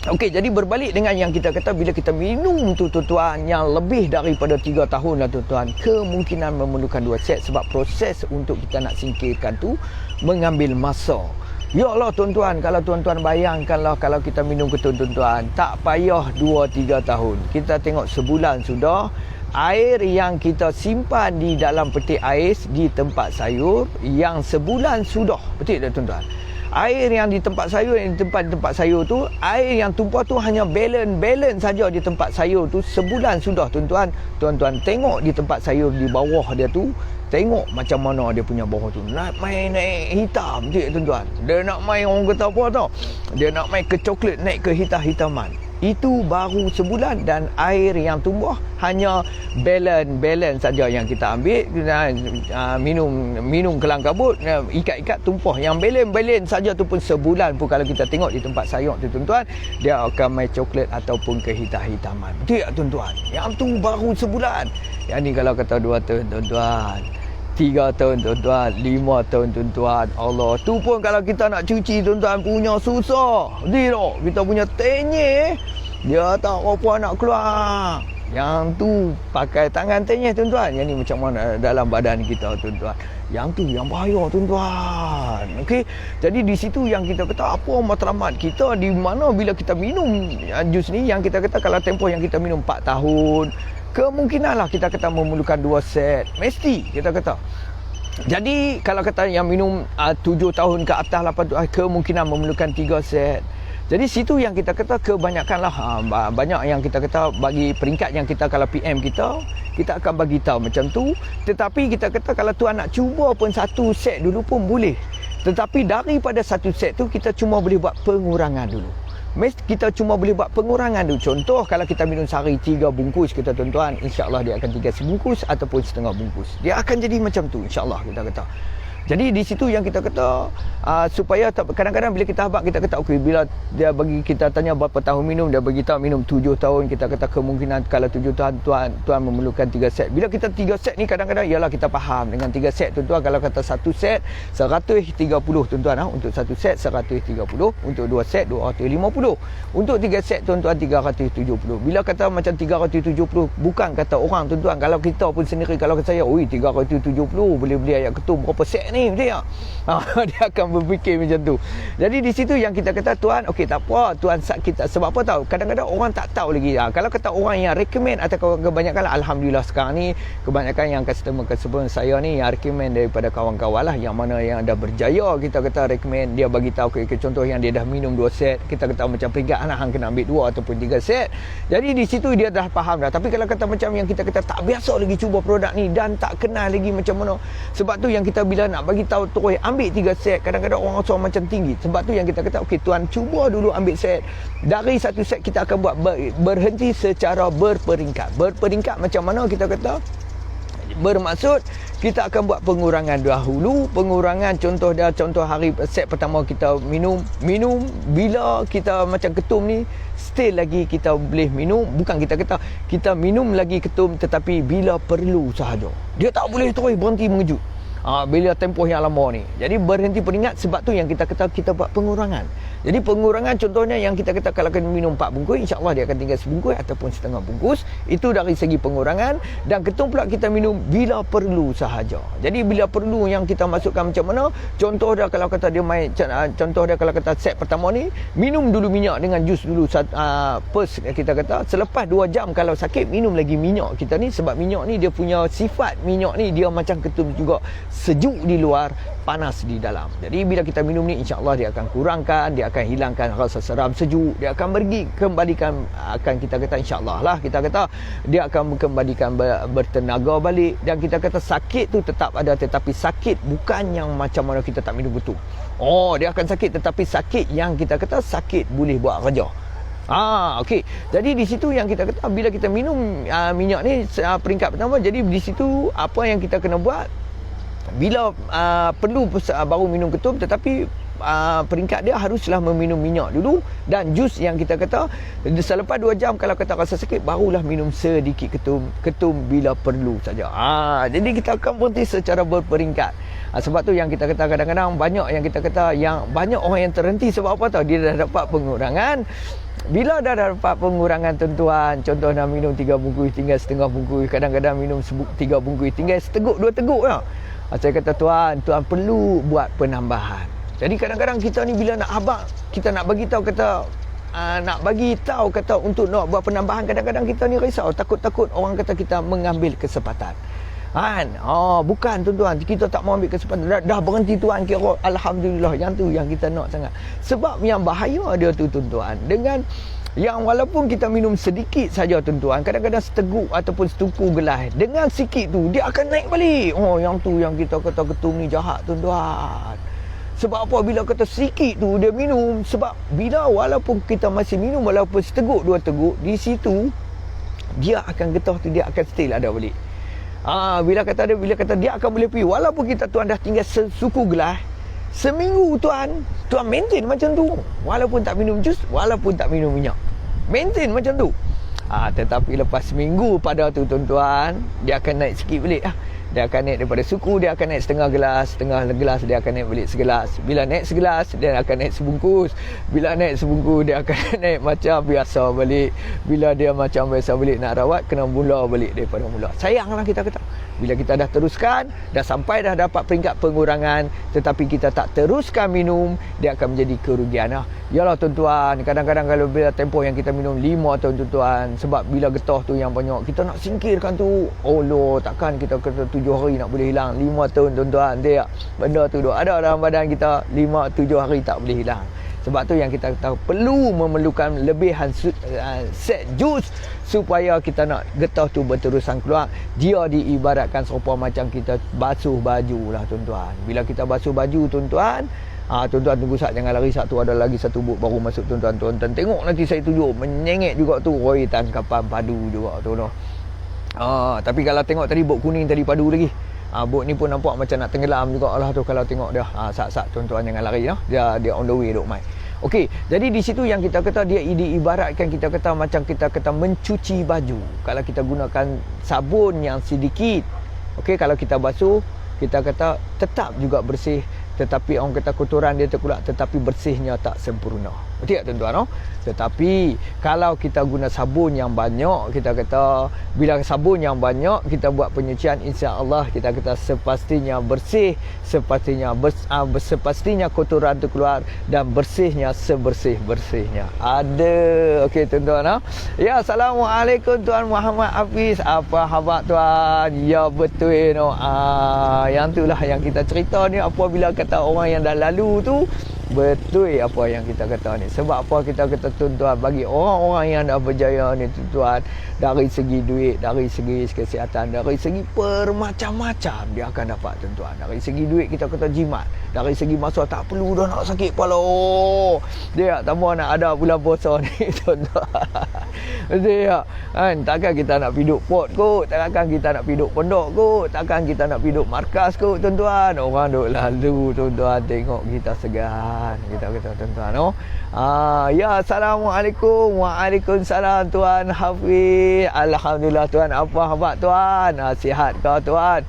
Okey, jadi berbalik dengan yang kita kata, bila kita minum tu, tuan-tuan, yang lebih daripada 3 tahun lah, tuan-tuan, kemungkinan memerlukan 2 set. Sebab proses untuk kita nak singkirkan tu mengambil masa. Ya Allah, tuan-tuan, kalau tuan-tuan bayangkanlah kalau kita minum ketum, tuan-tuan, tak payah 2-3 tahun. Kita tengok sebulan sudah air yang kita simpan di dalam peti ais di tempat sayur yang sebulan sudah. Betul tak tuan-tuan? Air yang di tempat sayur, yang di tempat sayur tu, air yang tumpah tu hanya balance saja di tempat sayur tu sebulan sudah tuan-tuan. Tuan-tuan tengok di tempat sayur di bawah dia tu, tengok macam mana dia punya bawah tu. Nak main naik hitam je tuan-tuan. Dia nak main, orang kata apa tau, dia nak main ke coklat, naik ke hitam-hitaman. Itu baru sebulan, dan air yang tumbuh hanya balance saja yang kita ambil. Minum kelang kabut, ikat-ikat tumpah. Yang balance saja tu pun sebulan pun kalau kita tengok di tempat sayur tu tuan-tuan, dia akan main coklat ataupun ke hitam-hitaman. Betul tak tuan-tuan? Yang tu baru sebulan. Yang ni kalau kata 2 tahun tuan-tuan, 3 tahun tuan-tuan, 5 tahun tuan-tuan. Allah, tu pun kalau kita nak cuci tuan-tuan punya susah. Dia tak, kita punya tenyeh, dia tak apa nak keluar. Yang tu pakai tangan tenyeh tuan-tuan. Yang ni macam mana dalam badan kita tuan-tuan. Yang tu yang bahaya tuan-tuan. Okey. Jadi di situ yang kita kata apa matlamat kita, di mana bila kita minum jus ni, yang kita kata kalau tempoh yang kita minum 4 tahun, kemungkinanlah kita kata memerlukan 2 set. Mesti kita kata. Jadi kalau kata yang minum 7 tahun ke atas, 8 tahun, kemungkinan memerlukan 3 set. Jadi situ yang kita kata kebanyakanlah banyak yang kita kata bagi peringkat yang kita kalau PM kita akan bagi tahu macam tu. Tetapi kita kata kalau tuan nak cuba pun 1 set dulu pun boleh. Tetapi daripada 1 set tu kita cuma boleh buat pengurangan dulu. Kita cuma boleh buat pengurangan dulu. Contoh kalau kita minum sehari 3 bungkus kita tuan-tuan, insya-Allah dia akan 3 sebungkus ataupun setengah bungkus. Dia akan jadi macam tu insya-Allah kita kata. Jadi di situ yang kita kata supaya kadang-kadang bila kita habaq, kita kata okey, bila dia bagi kita tanya berapa tahun minum, dia bagi tahu minum 7 tahun, kita kata kemungkinan kalau 7 tahun tuan memerlukan 3 set. Bila kita 3 set ni kadang-kadang ialah kita faham dengan 3 set tuan-tuan, kalau kata 1 set 130 tuan-tuan, untuk 1 set 130, untuk 2 set 250, untuk 3 set tuan-tuan 370. Bila kata macam 370, bukan kata orang tuan-tuan, kalau kita pun sendiri, kalau kata saya, oi 370 boleh beli ayat ketum berapa set ni, betul tak? Dia akan berfikir macam tu. Jadi di situ yang kita kata tuan, okey tak apa, tuan kita sebab apa tahu? Kadang-kadang orang tak tahu lagi. Kalau kata orang yang recommend atau kebanyakan, alhamdulillah sekarang ni kebanyakan yang customer saya ni yang recommend daripada kawan-kawan lah, yang mana yang dah berjaya, kita kata recommend, dia bagi tahu okay, contoh yang dia dah minum 2 set, kita kata macam peringkat anak hang kena ambil 2 ataupun 3 set. Jadi di situ dia dah faham dah. Tapi kalau kata macam yang kita kata tak biasa lagi cuba produk ni dan tak kenal lagi macam mana, sebab tu yang kita bila nak bagi tahu terus ambil 3 set, kadang-kadang orang rasa macam tinggi. Sebab tu yang kita kata okey tuan cuba dulu ambil set. Dari 1 set kita akan buat berhenti secara berperingkat. Berperingkat macam mana kita kata? Bermaksud kita akan buat pengurangan dahulu. Pengurangan contoh hari set pertama kita minum bila kita macam ketum ni still lagi kita boleh minum, bukan kita kata kita minum lagi ketum, tetapi bila perlu sahaja. Dia tak boleh terus berhenti mengejut. Bila tempoh yang lama ni. Jadi berhenti peringat, sebab tu yang kita kata kita buat pengurangan. Jadi pengurangan contohnya yang kita kata kalau kena minum 4 bungkus, insya-Allah dia akan tinggal sebungkus ataupun setengah bungkus. Itu dari segi pengurangan. Dan ketum pula kita minum bila perlu sahaja. Jadi bila perlu yang kita masukkan macam mana? Contoh dia kalau kata dia main, contoh dia kalau kata set pertama ni, minum dulu minyak dengan jus dulu first kita kata. Selepas 2 jam kalau sakit, minum lagi minyak kita ni. Sebab minyak ni dia punya sifat, minyak ni dia macam ketum juga, sejuk di luar, panas di dalam. Jadi bila kita minum ni, insya-Allah dia akan kurangkan, dia akan hilangkan rasa seram sejuk, dia akan kembalikan, akan kita kata insya-Allah lah, kita kata dia akan kembalikan bertenaga balik. Dan kita kata sakit tu tetap ada, tetapi sakit bukan yang macam mana kita tak minum betul. Dia akan sakit, tetapi sakit yang kita kata sakit boleh buat kerja. Okey. Jadi di situ yang kita kata bila kita minum minyak ni peringkat pertama, jadi di situ apa yang kita kena buat, bila perlu baru minum ketum, tetapi peringkat dia haruslah meminum minyak dulu. Dan jus yang kita kata selepas 2 jam kalau kata rasa sakit, barulah minum sedikit ketum bila perlu saja. Jadi kita akan berhenti secara berperingkat. Sebab tu yang kita kata kadang-kadang banyak yang kita kata, yang banyak orang yang terhenti sebab apa tahu? Dia dah dapat pengurangan. Bila dah dapat pengurangan tuan-tuan, contoh nak minum 3 bungkus tinggal setengah bungkus, kadang-kadang minum 3 bungkus tinggal seteguk 2 teguk lah. Saya kata tuan perlu buat penambahan. Jadi kadang-kadang kita ni bila nak habaq, kita nak bagi tahu kata nak bagi tahu kata untuk nak buat penambahan, kadang-kadang kita ni risau, takut-takut orang kata kita mengambil kesempatan. Kan? Bukan tuan-tuan, kita tak mau ambil kesempatan. Dah berhenti tuan, kira alhamdulillah, yang tu yang kita nak sangat. Sebab yang bahaya dia tu tuan-tuan, dengan yang walaupun kita minum sedikit saja tuan-tuan, kadang-kadang seteguk ataupun setumpuk gelas, dengan sikit tu dia akan naik balik. Yang tu yang kita kata ketum ni jahat tuan-tuan. Sebab apa? Bila kata sikit tu dia minum, sebab bila walaupun kita masih minum walaupun seteguk dua teguk, di situ dia akan getah tu, dia akan still ada balik. Bila kata dia akan boleh pergi, walaupun kita tuan dah tinggal sesuku gelas, seminggu tuan maintain macam tu, walaupun tak minum jus, walaupun tak minum minyak, maintain macam tu. Tetapi lepas seminggu pada tu tuan-tuan, dia akan naik sikit balik. Dia akan naik daripada suku, dia akan naik setengah gelas dia akan naik balik segelas. Bila naik segelas, dia akan naik sebungkus. Bila naik sebungkus, dia akan naik macam biasa balik. Bila dia macam biasa balik, nak rawat, kena mula balik daripada mula. Sayanglah kita kata, bila kita dah teruskan, dah sampai dah dapat peringkat pengurangan, tetapi kita tak teruskan minum, dia akan menjadi kerugian. Yalah tuan-tuan, kadang-kadang kalau bila tempoh yang kita minum 5 tahun tuan-tuan, sebab bila getah tu yang banyak, kita nak singkirkan tu. Allah, takkan kita kata 7 hari nak boleh hilang. 5 tahun tuan-tuan, dia benda tu ada dalam badan kita 5-7 hari tak boleh hilang. Sebab tu yang kita tahu, perlu memerlukan lebihan set jus supaya kita nak getah tu berterusan keluar. Dia diibaratkan serupa macam kita basuh baju lah tuan-tuan. Bila kita basuh baju tuan-tuan, tuan-tuan tunggu saat, jangan lari, satu ada lagi satu buk baru masuk tuan-tuan. Tuan-tuan tengok nanti saya tunjuk, menyengit juga tu. Oi, tangkapan padu juga tu noh. Tapi kalau tengok tadi buk kuning tadi padu lagi. Bot ni pun nampak macam nak tenggelam juga lah tu kalau tengok dia. Sat-sat tuan-tuan jangan lari noh. Dia on the way duk mai. Okey, jadi di situ yang kita kata dia diibaratkan, kita kata macam kita kata mencuci baju. Kalau kita gunakan sabun yang sedikit, okey, kalau kita basuh, kita kata tetap juga bersih, tetapi orang kata kotoran dia terkulak, tetapi bersihnya tak sempurna. Betul tak tuan-tuan? No? Tetapi kalau kita guna sabun yang banyak, kita kata bila sabun yang banyak kita buat penyucian, insya-Allah kita kata sepastinya bersih, sepastinya kotoran tu keluar dan bersihnya sebersih-bersihnya. Ada. Okey tuan-tuan. No? Ya, assalamualaikum Tuan Muhammad Hafiz. Apa khabar tuan? Ya betul no. Yang itulah yang kita cerita ni, apabila kata orang yang dah lalu tu, betul apa yang kita kata ni. Sebab apa kita kata tuan-tuan, bagi orang-orang yang dah berjaya ni tuan-tuan, dari segi duit, dari segi kesihatan, dari segi bermacam-macam dia akan dapat tuan-tuan. Dari segi duit kita kata jimat, dari segi masa tak perlu dah nak sakit kepala. Dia tambah nak ada bulan puasa ni tuan-tuan. Betul tak? Kan? Takkan kita nak piduk pot kot, takkan kita nak piduk pondok kot, takkan kita nak piduk markas kot tuan-tuan. Orang duk lalu tuan-tuan, tengok kita segan. Kita kata tuan-tuan, no? Ya, assalamualaikum. Waalaikumsalam Tuan Hafiz. Alhamdulillah Tuan. Apa khabar Tuan? Sihat ke Tuan?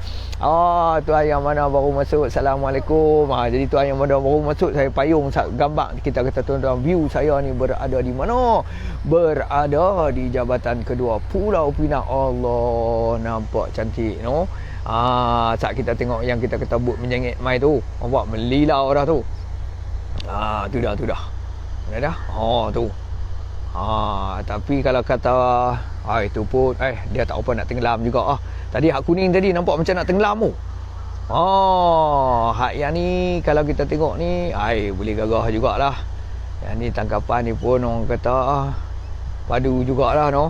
Tuan yang mana baru masuk, assalamualaikum. Jadi Tuan yang mana baru masuk, saya payung gambar kita kata tuan-tuan, view saya ni berada di mana? Berada di Jabatan Kedua Pulau Pinang. Allah, nampak cantik, no? Saat kita tengok yang kita kata but menyengit mai tu, nampak melilau dah tu. Tu dah. Dah. Tu. Tapi kalau kata itu pun dia tak apa nak tenggelam juga. Tadi hak kuning tadi nampak macam nak tenggelam tu. Hak yang ni kalau kita tengok ni boleh gagah jugalah. Yang ni tangkapan ni pun orang kata padu jugalah no.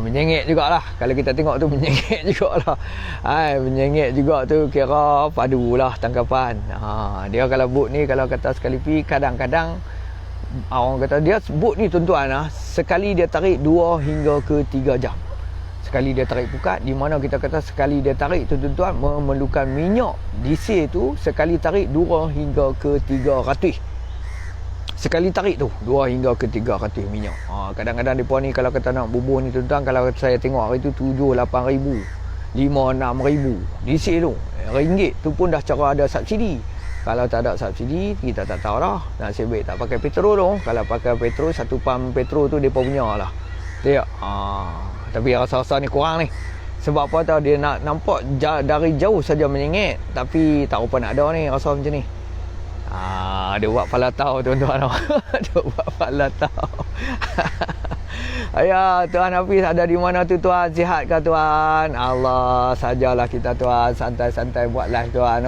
Menyengit jugalah. Kalau kita tengok tu menyengit jugalah. Menyengit juga tu kira padulah tangkapan. Dia kalau bot ni kalau kata sekali pi, kadang-kadang orang kata dia bot ni tuan-tuan sekali dia tarik 2 hingga ke 3 jam. Sekali dia tarik pukat, di mana kita kata sekali dia tarik tu tuan-tuan memerlukan minyak diesel tu sekali tarik 2 hingga ke 300. Sekali tarik tu 2 hingga ke 300 minyak. Kadang-kadang depa ni kalau kata nak bubuh ni tuan-tuan, kalau saya tengok hari tu 7-8 ribu, 5-6 ribu diesel tu. Ringgit tu pun dah cara ada subsidi. Kalau tak ada subsidi, kita tak tahu dah. Nasib baik tak pakai petrol tu. Kalau pakai petrol, satu pam petrol tu depa punya lah. Tengok. Tapi rasa-rasa ni kurang ni. Sebab apa tahu, dia nak nampak dari jauh saja menyengit, tapi tak apa nak ada ni rasa macam ni. Dia buat palatau tuan-tuan. Dia buat palatau. Ya, Tuan Hafiz ada di mana tu tuan? Sihat ke tuan? Allah, sajalah kita tuan, santai-santai buat live tuan.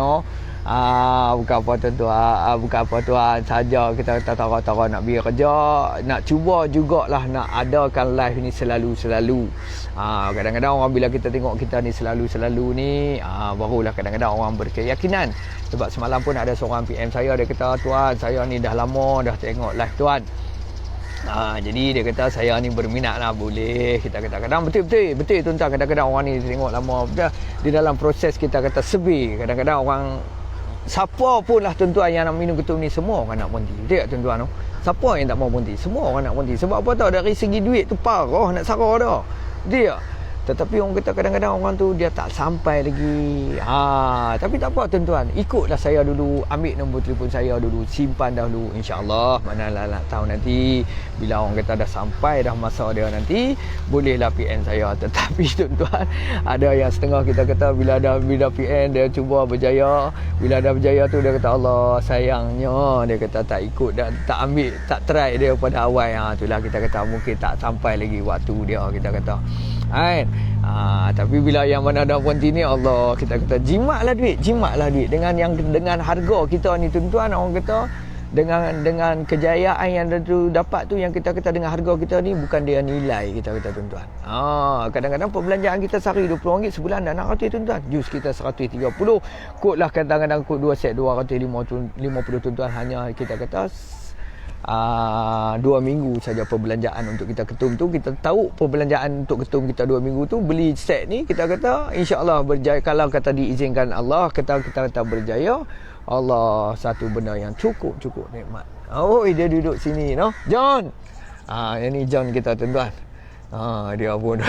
Bukan apa tuan, bukan apa tuan, saja kita tara-tara nak pergi kerja, nak cuba jugalah nak adakan live ni selalu-selalu. Kadang-kadang orang bila kita tengok kita ni selalu-selalu ni, barulah kadang-kadang orang berkeyakinan. Sebab semalam pun ada seorang PM saya, dia kata, tuan, saya ni dah lama dah tengok live tuan. Jadi dia kata saya ni berminat lah, boleh kita kata kadang betul tuan-tuan, kadang-kadang orang ni tengok lama di dalam proses kita kata sebi, kadang-kadang orang siapa pun lah tuan-tuan yang nak minum ketum ni semua orang nak berhenti, betul tak tuan-tuan tu? Siapa yang tak mau berhenti? Semua orang nak berhenti. Sebab apa tahu, dari segi duit tu parah nak sara dah, betul tak? Tetapi orang kata kadang-kadang orang tu dia tak sampai lagi. Tapi tak apa tuan-tuan, ikutlah saya dulu, ambil nombor telefon saya dulu, simpan dahulu, insya-Allah. Manalah nak tahu nanti bila orang kata dah sampai dah masa dia nanti, bolehlah PN saya. Tetapi tuan-tuan, ada yang setengah kita kata bila PN dia cuba berjaya, bila dah berjaya tu dia kata Allah sayangnya, dia kata tak ikut dan tak ambil, tak try dia pada awal. Itulah kita kata mungkin tak sampai lagi waktu dia, kita kata. Tapi bila yang mana dah berhenti ni, Allah, kita kata jimatlah duit dengan harga kita ni tuan-tuan. Orang kata dengan kejayaan yang tu dapat tu, yang kita kata dengan harga kita ni bukan dia nilai, kita kata tuan-tuan. Kadang-kadang perbelanjaan kita sehari RM20 sebulan dah RM600 tuan-tuan. Jus kita RM130, kod lah kadang-kadang kod 2 set RM250 tuan-tuan. Hanya kita kata 2 minggu saja perbelanjaan untuk kita ketum tu. Kita tahu perbelanjaan untuk ketum kita 2 minggu tu, beli set ni kita kata insya-Allah berjaya. Kalau kata diizinkan Allah, kita kata berjaya, Allah satu benda yang cukup nikmat. Dia duduk sini no, John. Ini John kita tuan-tuan. Dia pun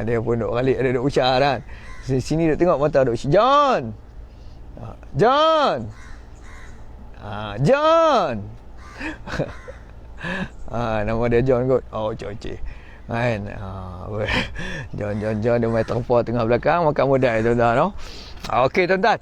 dia pun duk balik, ada duk ucap kan. Sini duk tengok mata duk John. John. Nama dia John kot. Cocok. Kan. John dia main terpa tengah belakang makan modal tuan-tuan no. Okey tuan-tuan.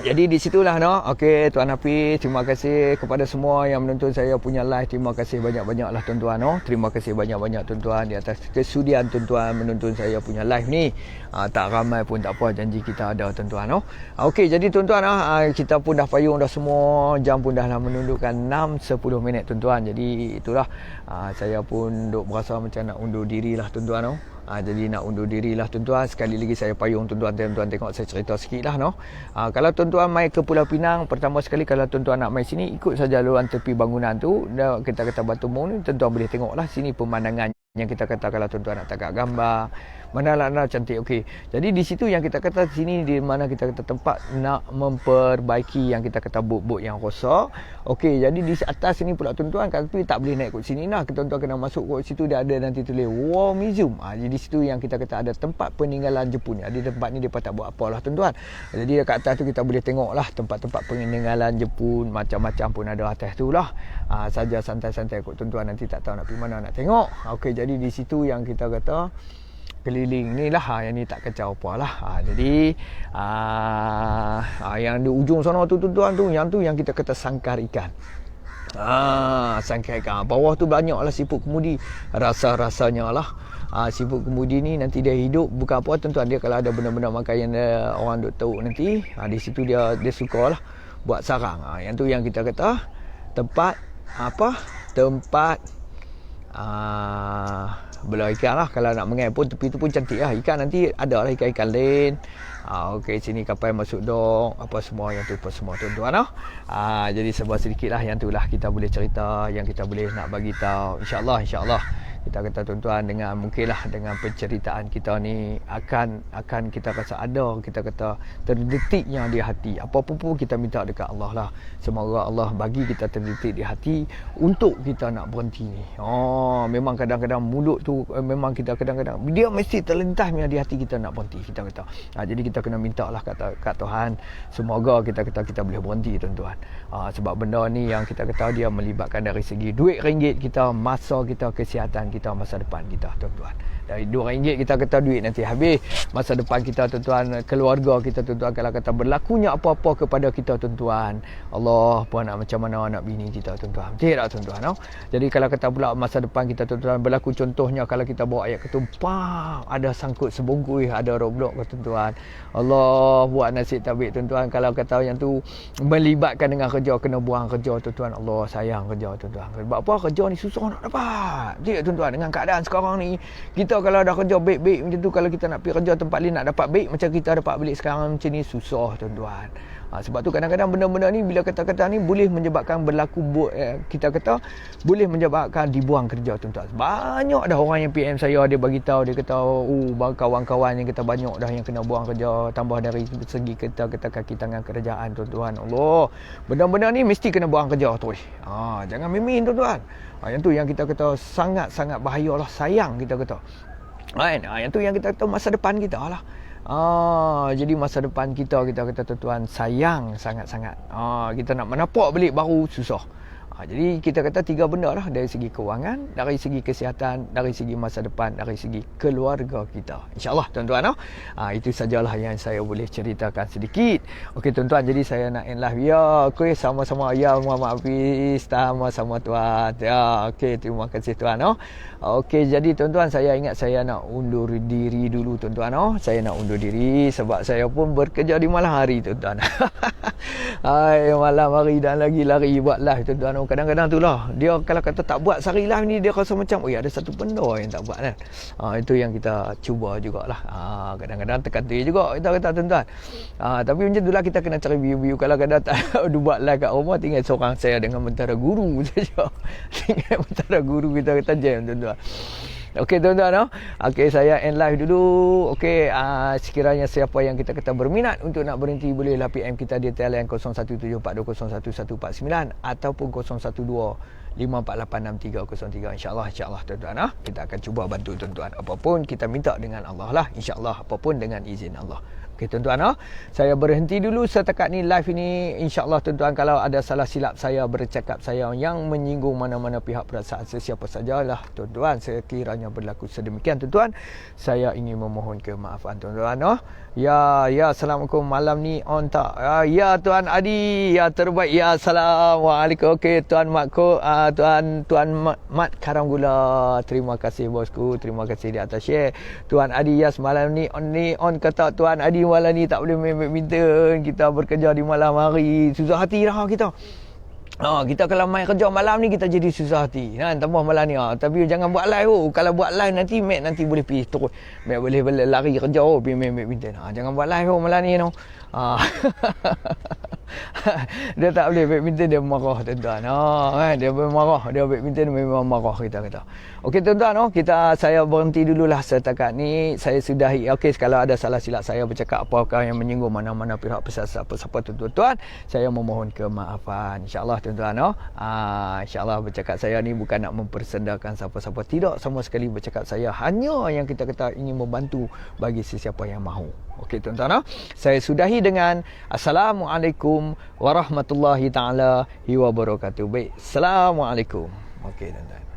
Jadi di situlah no. Okey Tuan Hafiz, terima kasih kepada semua yang menonton saya punya live. Terima kasih banyak-banyaklah tuan-tuan no. Terima kasih banyak-banyak tuan-tuan di atas kesudian tuan-tuan menonton saya punya live ni. Tak ramai pun tak apa, janji kita ada tuan-tuan no. Okey, jadi tuan-tuan kita pun dah payung dah semua, jam pun dah menundukkan 6.10 minit tuan-tuan. Jadi itulah saya pun duk berasa macam nak undur dirilah tuan-tuan no. Jadi nak undur dirilah tuan-tuan. Sekali lagi saya payung tuan-tuan tengok saya cerita sikit lah no. Kalau tuan-tuan mai ke Pulau Pinang, pertama sekali kalau tuan-tuan nak mai sini, ikut saja jalan tepi bangunan tu, kita kata Batu Mung ni, tuan-tuan boleh tengok lah sini pemandangan yang kita kata kalau tuan-tuan nak tangkap gambar. Mana cantik. Okey. Jadi di situ yang kita kata sini di mana kita kata tempat nak memperbaiki yang kita kata bot-bot yang rosak. Okey, jadi di atas sini pula tuan-tuan, tapi tak boleh naik kat sini lah. Tuan-tuan kena masuk kat situ, dia ada nanti tulis War Museum. Jadi di situ yang kita kata ada tempat peninggalan Jepun. Jadi tempat ni depa tak buat apalah tuan-tuan. Jadi kat atas tu kita boleh tengok lah tempat-tempat peninggalan Jepun, macam-macam pun ada atas tu lah. Saja santai-santai kot tuan-tuan, nanti tak tahu nak pergi mana nak tengok. Okey, jadi di situ yang kita kata keliling ni lah, yang ni tak kacau apa lah. Jadi yang di ujung sana tu tuan-tuan tu, yang kita kata sangkar ikan. Sangkar ikan. Bawah tu banyak lah siput kemudi. Rasa-rasanya lah siput kemudi ni nanti dia hidup bukan apa tuan-tuan, dia kalau ada benda-benda makan yang orang duk tahu nanti, di situ dia suka lah buat sarang. Yang tu yang kita kata tempat belah ikan lah. Kalau nak mengai pun tepi tu pun cantik lah. Ikan nanti ada lah ikan-ikan lain. Okey, sini kapal masuk dong, apa semua yang tu apa semua tuan-tuan lah. Jadi sebuah sedikit lah yang tu lah kita boleh cerita, yang kita boleh nak bagi tahu. InsyaAllah kita kata tuan-tuan, dengan mungkinlah dengan penceritaan kita ni akan kita rasa ada, kita kata terdetiknya di hati. Apa-apa pun kita minta dekat Allah lah. Semoga Allah bagi kita terdetik di hati untuk kita nak berhenti ni. Memang kadang-kadang mulut tu memang kita kadang-kadang dia mesti terlintas di hati kita nak berhenti, kita kata. Jadi kita kena minta lah kat Tuhan, semoga kita boleh berhenti tuan-tuan. Sebab benda ni yang kita kata dia melibatkan dari segi duit ringgit kita, masa kita, kesihatan kita, masa depan kita, tuan-tuan. Dari RM2 kita kata duit nanti habis, masa depan kita, tuan-tuan, keluarga kita, tuan-tuan, kalau kata berlakunya apa-apa kepada kita, tuan-tuan, Allah pun nak macam mana anak bini kita, tuan-tuan. Betul tak, tuan-tuan? No? Jadi kalau kata pula masa depan kita, tuan-tuan, berlaku contohnya kalau kita bawa ayat ketumpang, ada sangkut sebungkus, ada roblok, tuan-tuan. Allah buat nasib tabik, tuan-tuan. Kalau kata yang tu melibatkan dengan kerja, kena buang kerja, tuan-tuan. Allah sayang kerja, tuan-tuan. Sebab apa? Kerja ni susah nak dapat. Betul, tuan-tuan? Dengan keadaan sekarang ni, kita kalau dah kerja baik-baik macam tu, kalau kita nak pergi kerja tempat lain nak dapat baik macam kita dapat balik sekarang macam ni, susah, tuan-tuan. Sebab tu kadang-kadang benda-benda ni bila kata-kata ni boleh menyebabkan berlaku kita kata boleh menyebabkan dibuang kerja, tuan-tuan. Banyak dah orang yang PM saya, dia bagi tahu, dia kata kawan-kawan yang kita banyak dah yang kena buang kerja, tambah dari segi kita kaki tangan kerajaan, tuan-tuan. Allah, benda-benda ni mesti kena buang kerja tu. Jangan main-main, tuan-tuan. Yang tu yang kita kata sangat-sangat bahayalah, sayang kita kata. Yang tu yang kita kata masa depan kita lah. Jadi masa depan kita kata, tuan-tuan, sayang sangat-sangat. Kita nak menapak balik baru susah. Jadi kita kata 3 benda lah, dari segi kewangan, dari segi kesihatan, dari segi masa depan, dari segi keluarga kita. InsyaAllah, tuan-tuan. Itu sajalah yang saya boleh ceritakan sedikit. Okey, tuan-tuan, jadi saya nak end live. Ya, okey, sama-sama. Ya, Muhammad Hafiz, sama-sama, tuan. Ya, okey, terima kasih, tuan. Okey, jadi tuan-tuan, saya ingat saya nak undur diri dulu, tuan-tuan. Saya nak undur diri sebab saya pun bekerja di malam hari, tuan-tuan. Malam hari dan lagi lari buat live, tuan-tuan. Kadang-kadang tu lah, dia kalau kata tak buat sehari live ni, dia rasa macam ada satu benda yang tak buat kan. Itu yang kita cuba jugalah. Kadang-kadang terkata juga kita kata, tuan-tuan. Tapi macam tu lah, kita kena cari view-view. Kalau kadang tak buat live kat rumah, tinggal seorang saya dengan Mentera Guru saja. Tinggal Mentera Guru kita kata jam, tuan-tuan. Okey, tuan-tuan. Okey, saya end live dulu. Okey, sekiranya siapa yang kita kata berminat untuk nak berhenti, bolehlah PM kita di talian 0174201149 ataupun 0125486303. InsyaAllah, tuan-tuan. Kita akan cuba bantu, tuan-tuan. Apapun kita minta dengan Allah lah. InsyaAllah, apapun dengan izin Allah. Okey, tuan-tuan, saya berhenti dulu setakat ni live ini. InsyaAllah, tuan-tuan, kalau ada salah silap saya bercakap saya yang menyinggung mana-mana pihak perasaan sesiapa sajalah, tuan-tuan, sekiranya berlaku sedemikian, tuan-tuan, saya ingin memohon kemaafan, tuan-tuan. Ya, Assalamualaikum. Malam ni on tak? Ya, Tuan Adi. Ya, terbaik. Ya, Assalamualaikum. Okey, Tuan Matko, Tuan Mat Karanggula. Terima kasih, bosku. Terima kasih di atas share. Tuan Adi, yes, malam ni on kata Tuan Adi, malam ni tak boleh main badminton. Kita bekerja di malam hari. Susah hati dah kita. Kita kalau main kerja malam ni, kita jadi susah hati. Tambah malam ni. Tapi jangan buat live. Kalau buat live nanti Mac nanti boleh pergi terus. Mac boleh lari kerja pergi main badminton. Jangan buat live malam ni. Dia tak boleh badminton, dia marah, tuan-tuan. Dia marah, dia badminton memang marah, kita kata. Okey, tuan-tuan, saya berhenti dululah setakat ni. Saya sudahi. Okey, kalau ada salah silap saya bercakap apakah yang menyinggung mana-mana pihak siapa-siapa, tuan-tuan, saya memohon kemaafan. InsyaAllah, tuan-tuan. InsyaAllah bercakap saya ni bukan nak mempersendakan siapa-siapa, tidak sama sekali. Bercakap saya hanya yang kita kata ingin membantu bagi sesiapa yang mahu. Okey, tuan-tuan, saya sudahi dengan Assalamualaikum warahmatullahi taala wabarakatuh. Baik, Assalamualaikum. Okey, tuan-tuan.